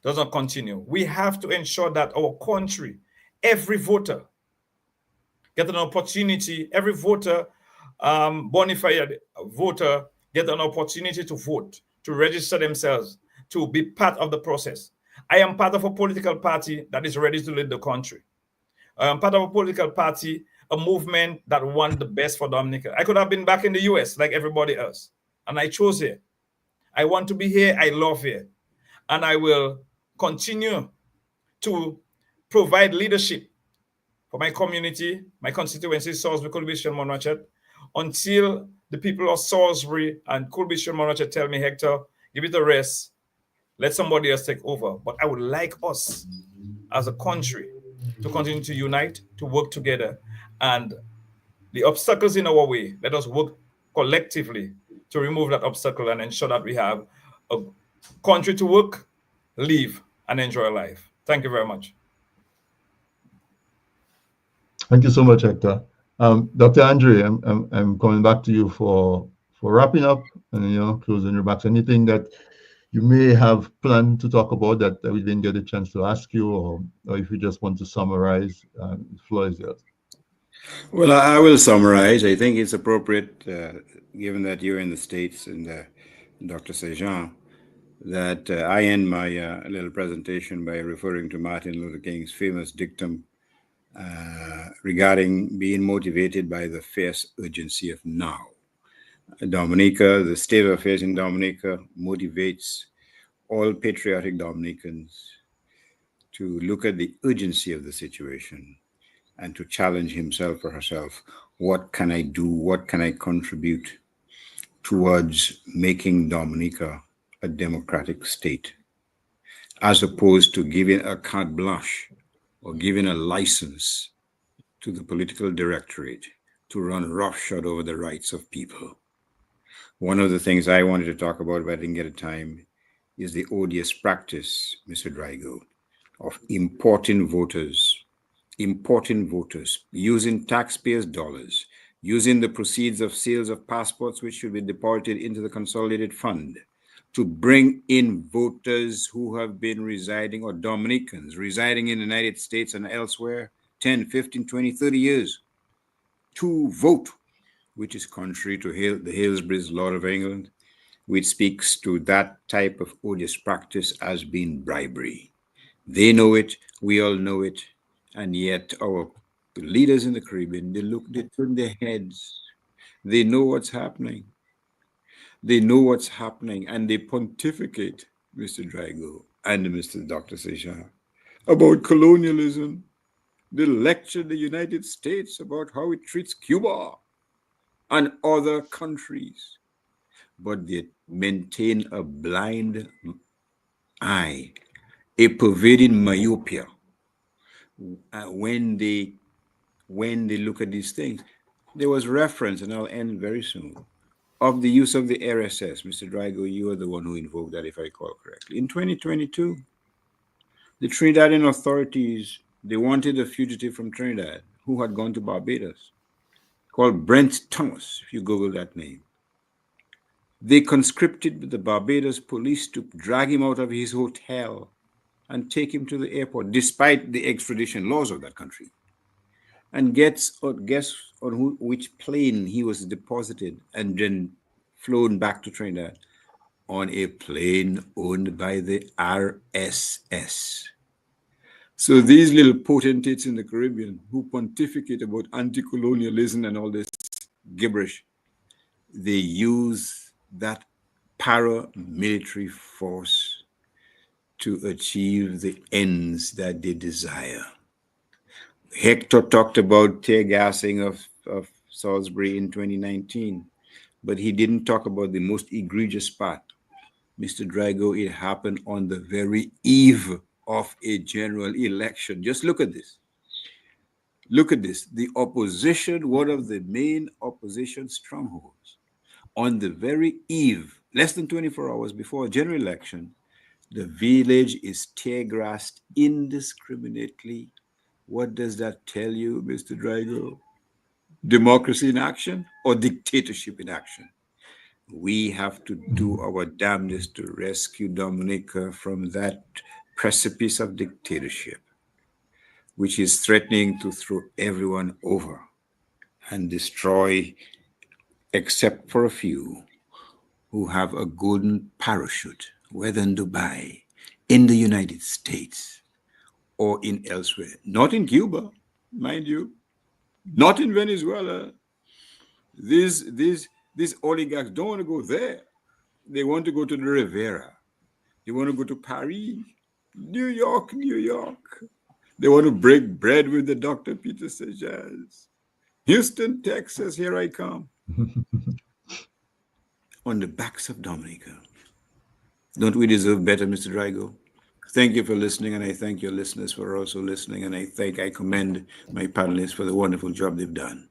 does not continue. We have to ensure that our country, every voter, get an opportunity, every voter, bona fide voter, get an opportunity to vote, to register themselves, to be part of the process. I am part of a political party that is ready to lead the country. I am part of a political party, a movement that wants the best for Dominica. I could have been back in the US like everybody else, and I chose here. I want to be here. I love here. And I will continue to provide leadership for my community, my constituency, Salisbury, Coolbishop, Montrachet, until the people of Salisbury and Coolbishop, Montrachet tell me, Hector, give it a rest. Let somebody else take over. But I would like us as a country to continue to unite, to work together. And the obstacles in our way, let us work collectively to remove that obstacle and ensure that we have a country to work, live, and enjoy life. Thank you very much. Thank you so much, Hector. Dr. Andre, I'm coming back to you for wrapping up and closing remarks. Anything that you may have planned to talk about that we didn't get a chance to ask you, or if you just want to summarize, the floor is yours. Well, I will summarize. I think it's appropriate, given that you're in the States and Dr. Sejan, that I end my little presentation by referring to Martin Luther King's famous dictum regarding being motivated by the fierce urgency of now. Dominica, the state of affairs in Dominica motivates all patriotic Dominicans to look at the urgency of the situation and to challenge himself or herself. What can I do? What can I contribute towards making Dominica a democratic state, as opposed to giving a carte blanche or giving a license to the political directorate to run roughshod over the rights of people. One of the things I wanted to talk about, but I didn't get a time, is the odious practice, Mr. Drago, of importing voters, using taxpayers' dollars, using the proceeds of sales of passports, which should be deposited into the consolidated fund, to bring in voters who have been residing, or Dominicans residing in the United States and elsewhere, 10, 15, 20, 30 years, to vote, which is contrary to the Halesbury's Law of England, which speaks to that type of odious practice as being bribery. They know it, we all know it, and yet our leaders in the Caribbean, they turn their heads. They know what's happening. They know what's happening, and they pontificate, Mr. Drago and Mr. Dr. Sejan, about colonialism. They lecture the United States about how it treats Cuba and other countries, but they maintain a blind eye, a pervading myopia when they look at these things. There was reference, and I'll end very soon, of the use of the RSS. Mr. Drago, you are the one who invoked that, if I recall correctly. In 2022, the Trinidadian authorities They wanted a fugitive from Trinidad who had gone to Barbados called Brent Thomas, if you Google that name. They conscripted the Barbados police to drag him out of his hotel and take him to the airport, despite the extradition laws of that country. And guess on which plane he was deposited and then flown back to Trinidad? On a plane owned by the RSS. So these little potentates in the Caribbean who pontificate about anti-colonialism and all this gibberish, they use that paramilitary force to achieve the ends that they desire. Hector talked about tear gassing of Salisbury in 2019, but he didn't talk about the most egregious part. Mr. Drago, it happened on the very eve of a general election. Just look at this. Look at this. The opposition, one of the main opposition strongholds, on the very eve, less than 24 hours before a general election, the village is tear-gassed indiscriminately. What does that tell you, Mr. Drago? Democracy in action or dictatorship in action? We have to do our damnedest to rescue Dominica from that precipice of dictatorship, which is threatening to throw everyone over and destroy, except for a few who have a golden parachute, whether in Dubai, in the United States, or in elsewhere. Not in Cuba, mind you, not in Venezuela. These oligarchs don't want to go there. They want to go to the Riviera. They want to go to Paris, New York, New York. They want to break bread with the Dr. Peter Sejas. Houston, Texas, here I come. On the backs of Dominica. Don't we deserve better, Mr. Drago? Thank you for listening, and I thank your listeners for also listening, and I commend my panelists for the wonderful job they've done.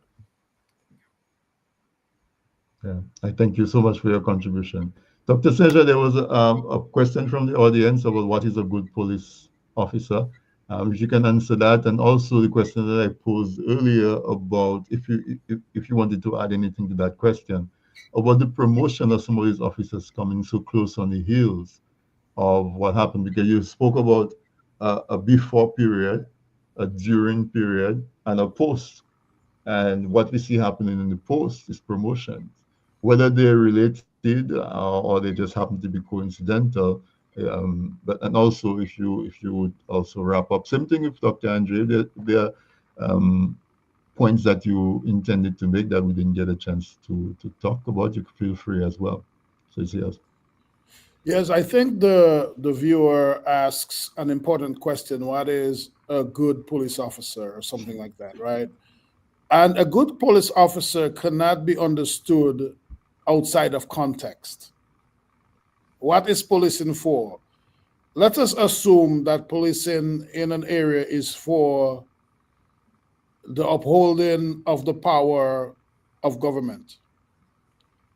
Yeah, I thank you so much for your contribution. Dr. Seja, there was a question from the audience about what is a good police officer. If you can answer that, and also the question that I posed earlier about if you wanted to add anything to that question about the promotion of some of these officers coming so close on the heels of what happened, because you spoke about a before period, a during period, and a post. And what we see happening in the post is promotions, whether they're related or they just happen to be coincidental. But and also, if you would also wrap up, same thing with Dr. Andre. There are points that you intended to make that we didn't get a chance to talk about. You feel free as well. So it's yours. Yes, I think the viewer asks an important question. What is a good police officer or something like that, right? And a good police officer cannot be understood outside of context. What is policing for? Let us assume that policing in an area is for the upholding of the power of government.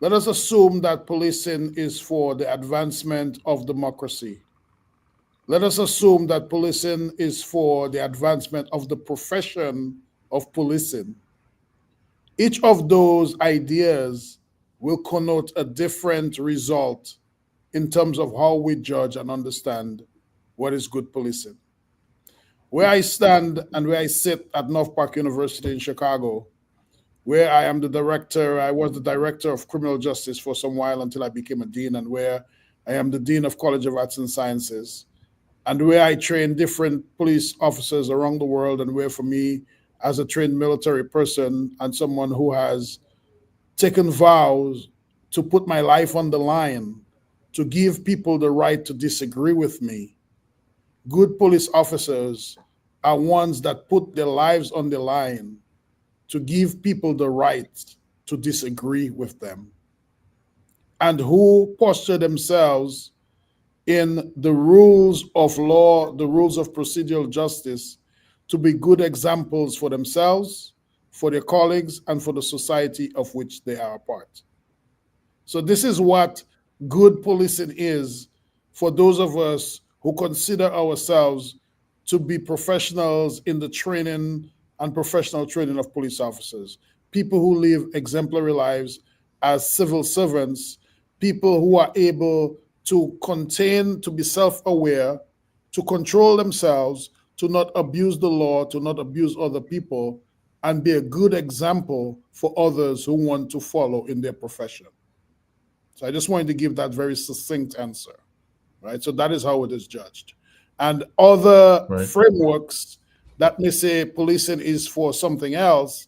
Let us assume that policing is for the advancement of democracy. Let us assume that policing is for the advancement of the profession of policing. Each of those ideas will connote a different result in terms of how we judge and understand what is good policing. Where I stand and where I sit at North Park University in Chicago, where I was the director of criminal justice for some while until I became a dean, and where I am the dean of College of Arts and Sciences, and where I train different police officers around the world, and where for me, as a trained military person and someone who has taken vows to put my life on the line, to give people the right to disagree with me, good police officers are ones that put their lives on the line to give people the right to disagree with them, and who posture themselves in the rules of law, the rules of procedural justice, to be good examples for themselves, for their colleagues, and for the society of which they are a part. So this is what good policing is for those of us who consider ourselves to be professionals in the training and professional training of police officers, people who live exemplary lives as civil servants, people who are able to contain, to be self-aware, to control themselves, to not abuse the law, to not abuse other people, and be a good example for others who want to follow in their profession. So I just wanted to give that very succinct answer, right? So that is how it is judged. And other frameworks that may say policing is for something else,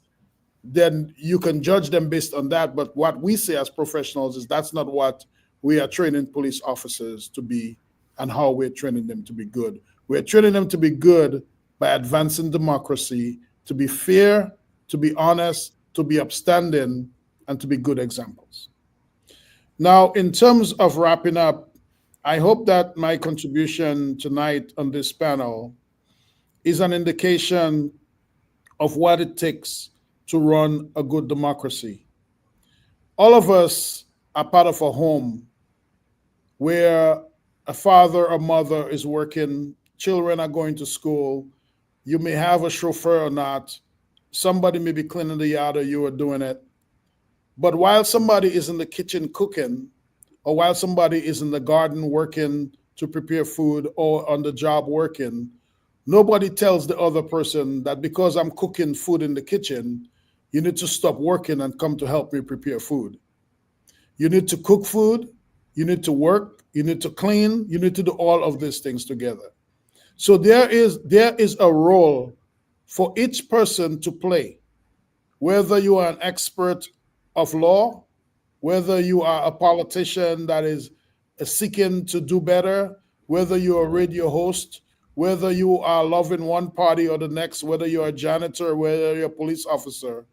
then you can judge them based on that. But what we say as professionals is that's not what we are training police officers to be and how we're training them to be good. We're training them to be good by advancing democracy, to be fair, to be honest, to be upstanding, and to be good examples. Now, in terms of wrapping up, I hope that my contribution tonight on this panel is an indication of what it takes to run a good democracy. All of us are part of a home where a father or mother is working, children are going to school, you may have a chauffeur or not, somebody may be cleaning the yard or you are doing it. But while somebody is in the kitchen cooking, or while somebody is in the garden working to prepare food or on the job working, nobody tells the other person that because I'm cooking food in the kitchen, you need to stop working and come to help me prepare food. You need to cook food, you need to work, you need to clean, you need to do all of these things together. So there is a role for each person to play, whether you are an expert of law, whether you are a politician that is seeking to do better, whether you're a radio host, whether you are loving one party or the next, whether you're a janitor, whether you're a police officer.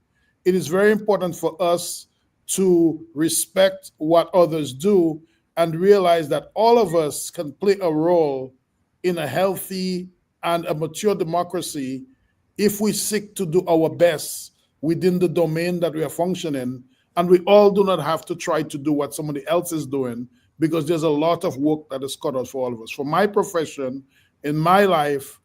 It is very important for us to respect what others do and realize that all of us can play a role in a healthy and a mature democracy if we seek to do our best within the domain that we are functioning. And we all do not have to try to do what somebody else is doing, because there's a lot of work that is cut out for all of us. For my profession, in my life,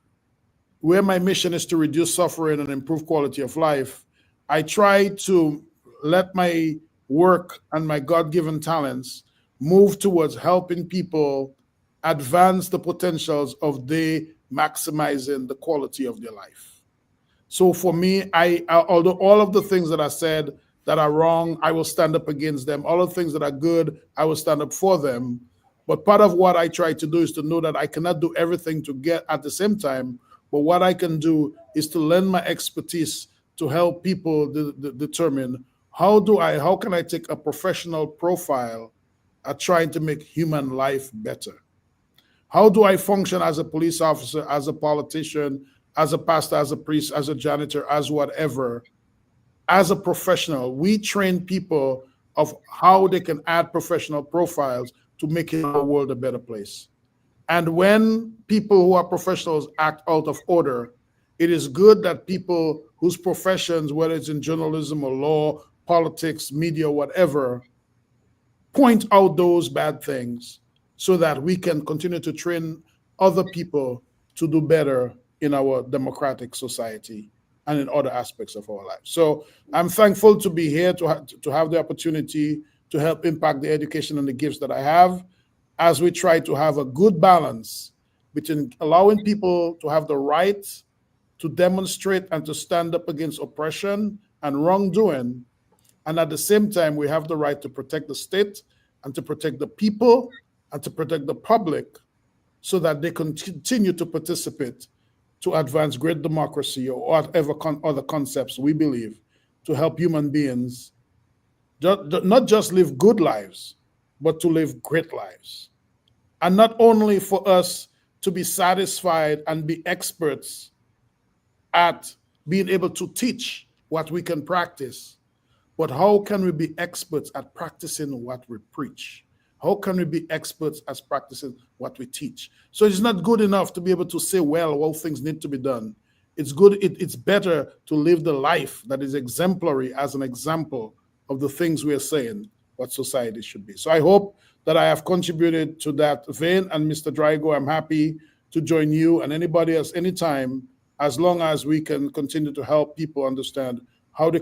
where my mission is to reduce suffering and improve quality of life, I try to let my work and my God-given talents move towards helping people advance the potentials of they maximizing the quality of their life. So for me, although all of the things that I said that are wrong, I will stand up against them. All of the things that are good, I will stand up for them. But part of what I try to do is to know that I cannot do everything to get at the same time. But what I can do is to lend my expertise to help people determine how can I take a professional profile at trying to make human life better? How do I function as a police officer, as a politician, as a pastor, as a priest, as a janitor, as whatever? As a professional, we train people of how they can add professional profiles to make our world a better place. And when people who are professionals act out of order, it is good that people whose professions, whether it's in journalism or law, politics, media, whatever, point out those bad things so that we can continue to train other people to do better in our democratic society and in other aspects of our lives. So I'm thankful to be here, to have the opportunity to help impact the education and the gifts that I have, as we try to have a good balance between allowing people to have the right to demonstrate and to stand up against oppression and wrongdoing. And at the same time, we have the right to protect the state and to protect the people and to protect the public so that they continue to participate to advance great democracy or whatever other concepts we believe to help human beings not just live good lives, but to live great lives. And not only for us to be satisfied and be experts at being able to teach what we can practice, but how can we be experts at practicing what we preach? How can we be experts at practicing what we teach? So it's not good enough to be able to say, well, all things need to be done. It's good. It's better to live the life that is exemplary as an example of the things we are saying, what society should be. So I hope that I have contributed to that vein. And Mr. Drago, I'm happy to join you and anybody else anytime, as long as we can continue to help people understand how they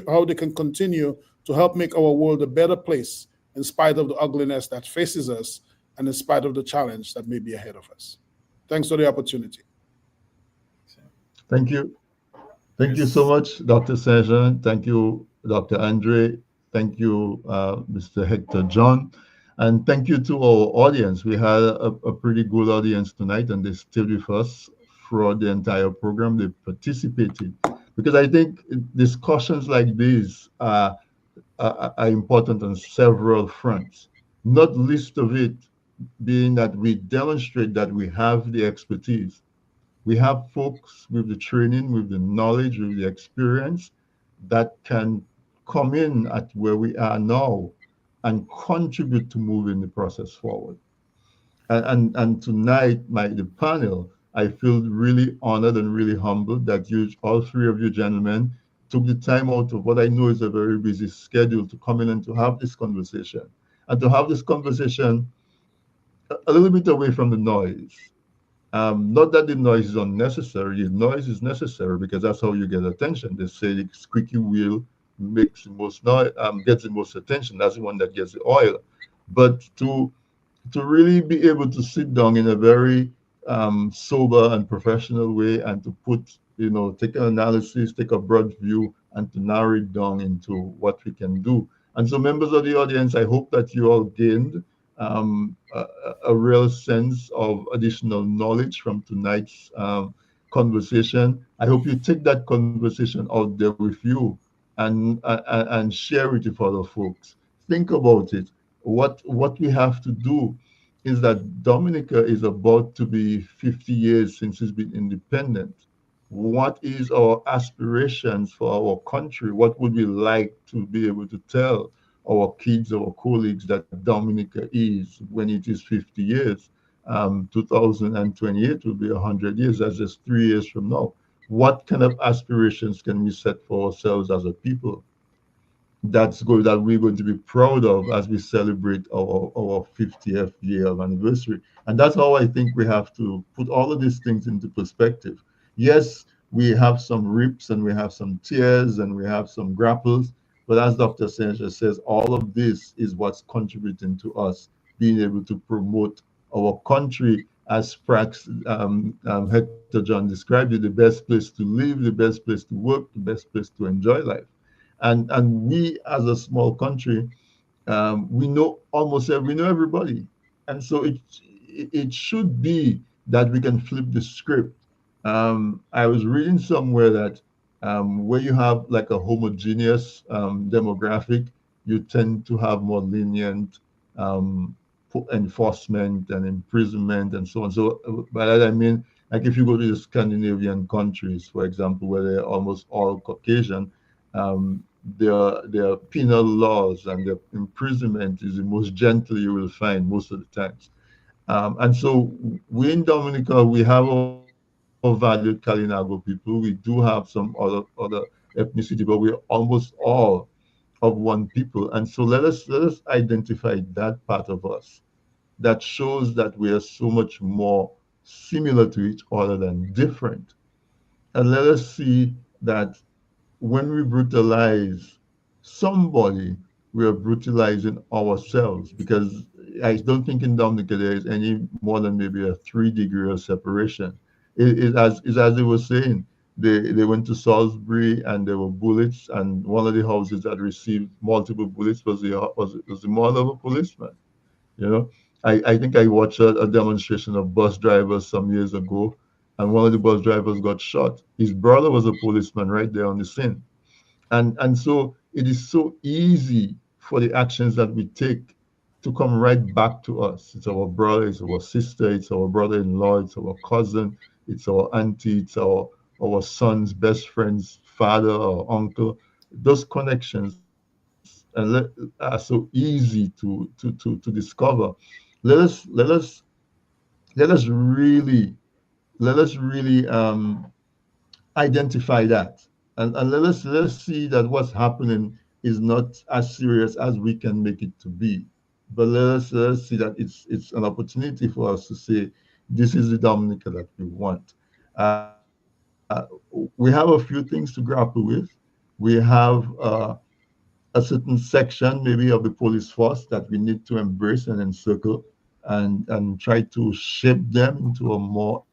how they can continue to help make our world a better place in spite of the ugliness that faces us and in spite of the challenge that may be ahead of us. Thanks for the opportunity. Thank you. Thank you so Yes. much, Dr. Sergeant. Thank you, Dr. Andre. Thank you, Mr. Hector John. And thank you to our audience. We had a pretty good audience tonight, and they stayed with us throughout the entire program. They participated because I think discussions like these are important on several fronts, not least of it being that we demonstrate that we have the expertise. We have folks with the training, with the knowledge, with the experience that can come in at where we are now and contribute to moving the process forward. And tonight, the panel, I feel really honored and really humbled that you, all three of you gentlemen, took the time out of what I know is a very busy schedule to come in and to have this conversation. And to have this conversation a little bit away from the noise. Not that the noise is unnecessary. The noise is necessary because that's how you get attention. They say the squeaky wheel makes the most noise, gets the most attention. That's the one that gets the oil. But to really be able to sit down in a very sober and professional way and to put, take an analysis, take a broad view, and to narrow it down into what we can do. And so, members of the audience, I hope that you all gained a real sense of additional knowledge from tonight's conversation. I hope you take that conversation out there with you and share it with other folks. Think about it. What we have to do is that Dominica is about to be 50 years since it's been independent. What is our aspirations for our country? What would we like to be able to tell our kids, our colleagues that Dominica is when it is 50 years? 2028 will be 100 years. That's just 3 years from now. What kind of aspirations can we set for ourselves as a people? That's good, that we're going to be proud of as we celebrate our 50th year of anniversary. And that's how I think we have to put all of these things into perspective. Yes, we have some rips and we have some tears and we have some grapples, but as Dr. Sanchez says, all of this is what's contributing to us being able to promote our country as Hector John described it, the best place to live, the best place to work, the best place to enjoy life. And we as a small country, we know we know everybody, and so it should be that we can flip the script. I was reading somewhere that where you have like a homogeneous demographic, you tend to have more lenient enforcement and imprisonment and so on. So by that I mean, like if you go to the Scandinavian countries, for example, where they're almost all Caucasian, their penal laws and their imprisonment is the most gentle you will find most of the times. And so we in Dominica, we have our valued Kalinago people. We do have some other ethnicity, but we're almost all of one people. And so let us identify that part of us that shows that we are so much more similar to each other than different. And let us see that when we brutalize somebody, we are brutalizing ourselves, because I don't think in Dominica there is any more than maybe a 3 degree of separation. As they were saying, they went to Salisbury and there were bullets, and one of the houses that received multiple bullets was the mother of a policeman. You know, I think I watched a demonstration of bus drivers some years ago, and one of the bus drivers got shot. His brother was a policeman right there on the scene. And so it is so easy for the actions that we take to come right back to us. It's our brother, it's our sister, it's our brother-in-law, it's our cousin, it's our auntie, it's our son's best friend's father or uncle. Those connections are so easy to discover. Let us let us let us really let us really identify that, and let us see that what's happening is not as serious as we can make it to be. But let us see that it's an opportunity for us to say, this is the Dominica that we want. We have a few things to grapple with. We have a certain section maybe of the police force that we need to embrace and encircle and try to shape them into a more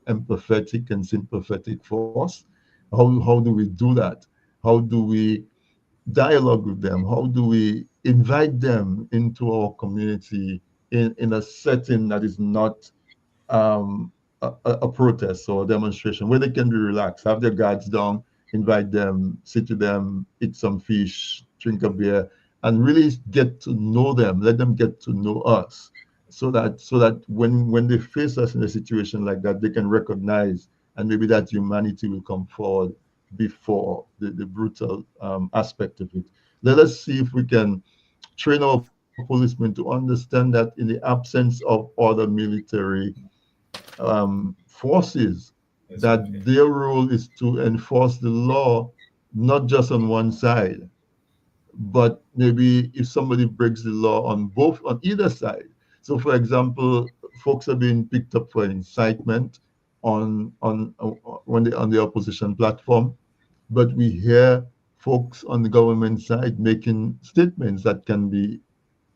empathetic and sympathetic force. How do we do that? How do we dialogue with them? How do we invite them into our community in a setting that is not um, a protest or a demonstration where they can be relaxed, have their guards down, invite them, sit with them, eat some fish, drink a beer, and really get to know them. Let them get to know us, so that when they face us in a situation like that, they can recognize, and maybe that humanity will come forward before the brutal aspect of it. Let us see if we can train our policemen to understand that in the absence of other military forces, That's that okay. their role is to enforce the law, not just on one side, but maybe if somebody breaks the law on either side. So, for example, folks are being picked up for incitement when they on the opposition platform, but we hear folks on the government side making statements that can be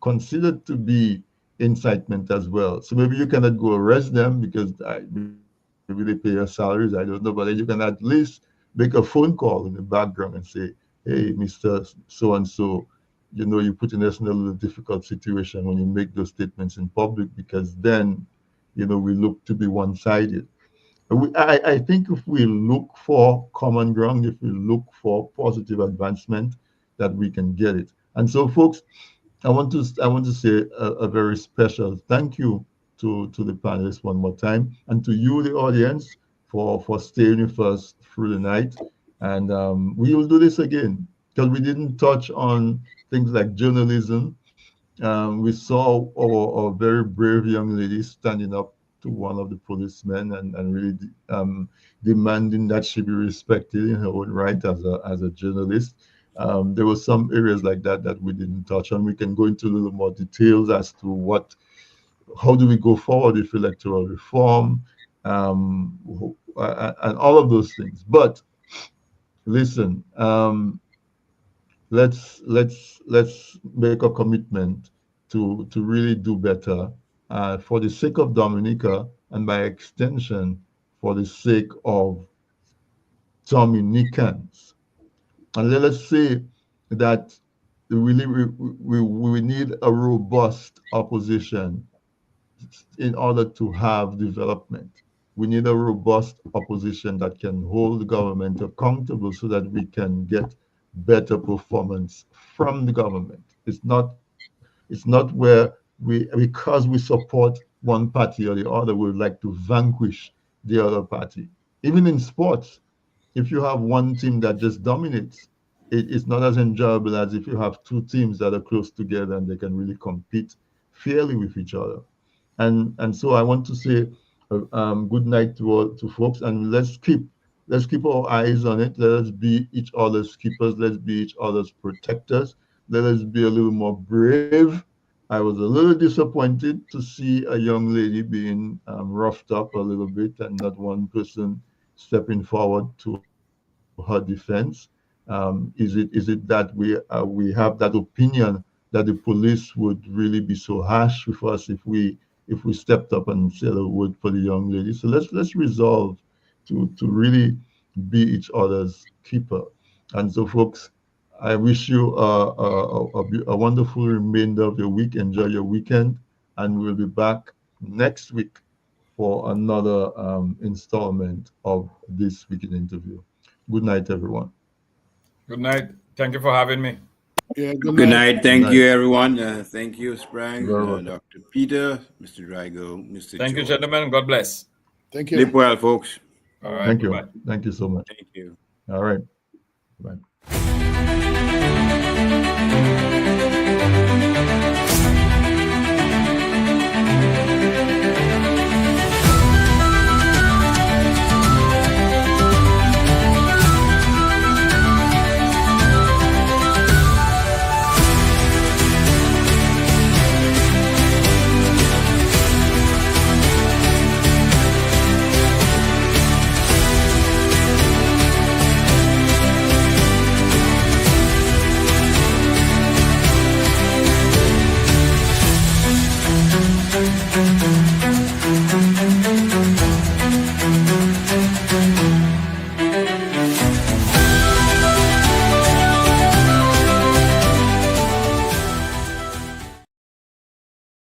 considered to be incitement as well. So maybe you cannot go arrest them because maybe they pay your salaries. I don't know, but then you can at least make a phone call in the background and say, "Hey, Mister So and So, you're putting us in a little difficult situation when you make those statements in public because then, we look to be one-sided." I think if we look for common ground, if we look for positive advancement, that we can get it. And so, folks, I want to say a very special thank you to the panelists one more time, and to you, the audience, for staying with us through the night. And we will do this again because we didn't touch on things like journalism. We saw our very brave young lady standing up to one of the policemen and really demanding that she be respected in her own right as a journalist. There were some areas like that we didn't touch on. We can go into a little more details as to how do we go forward with electoral reform, and all of those things. But listen, let's make a commitment to really do better for the sake of Dominica, and by extension for the sake of Dominicans. And let us say that we need a robust opposition in order to have development. We need a robust opposition that can hold the government accountable so that we can get better performance from the government. It's not where because we support one party or the other, we would like to vanquish the other party. Even in sports, if you have one team that just dominates, it's not as enjoyable as if you have two teams that are close together and they can really compete fairly with each other. And so I want to say good night to folks, and let's keep our eyes on it. Let us be each other's keepers. Let's be each other's protectors. Let us be a little more brave. I was a little disappointed to see a young lady being roughed up a little bit and not one person stepping forward to her defense. Is it that we have that opinion that the police would really be so harsh with us if we stepped up and said a word for the young lady? So let's resolve to really be each other's keeper. And so, folks, I wish you a wonderful remainder of your week. Enjoy your weekend, and we'll be back next week for another installment of this weekend interview. Good night, everyone. Good night. Thank you for having me. Yeah, good Good night. night. Good Thank night. you, everyone. Thank you, You're Sprang, very welcome. Dr. Peter, Mr. Drago, Mr. Thank you, George. gentlemen. God bless. Thank Sleep you. well, folks. All All right. right. Thank Bye bye. you. Thank you so much. Thank you. All right. Bye.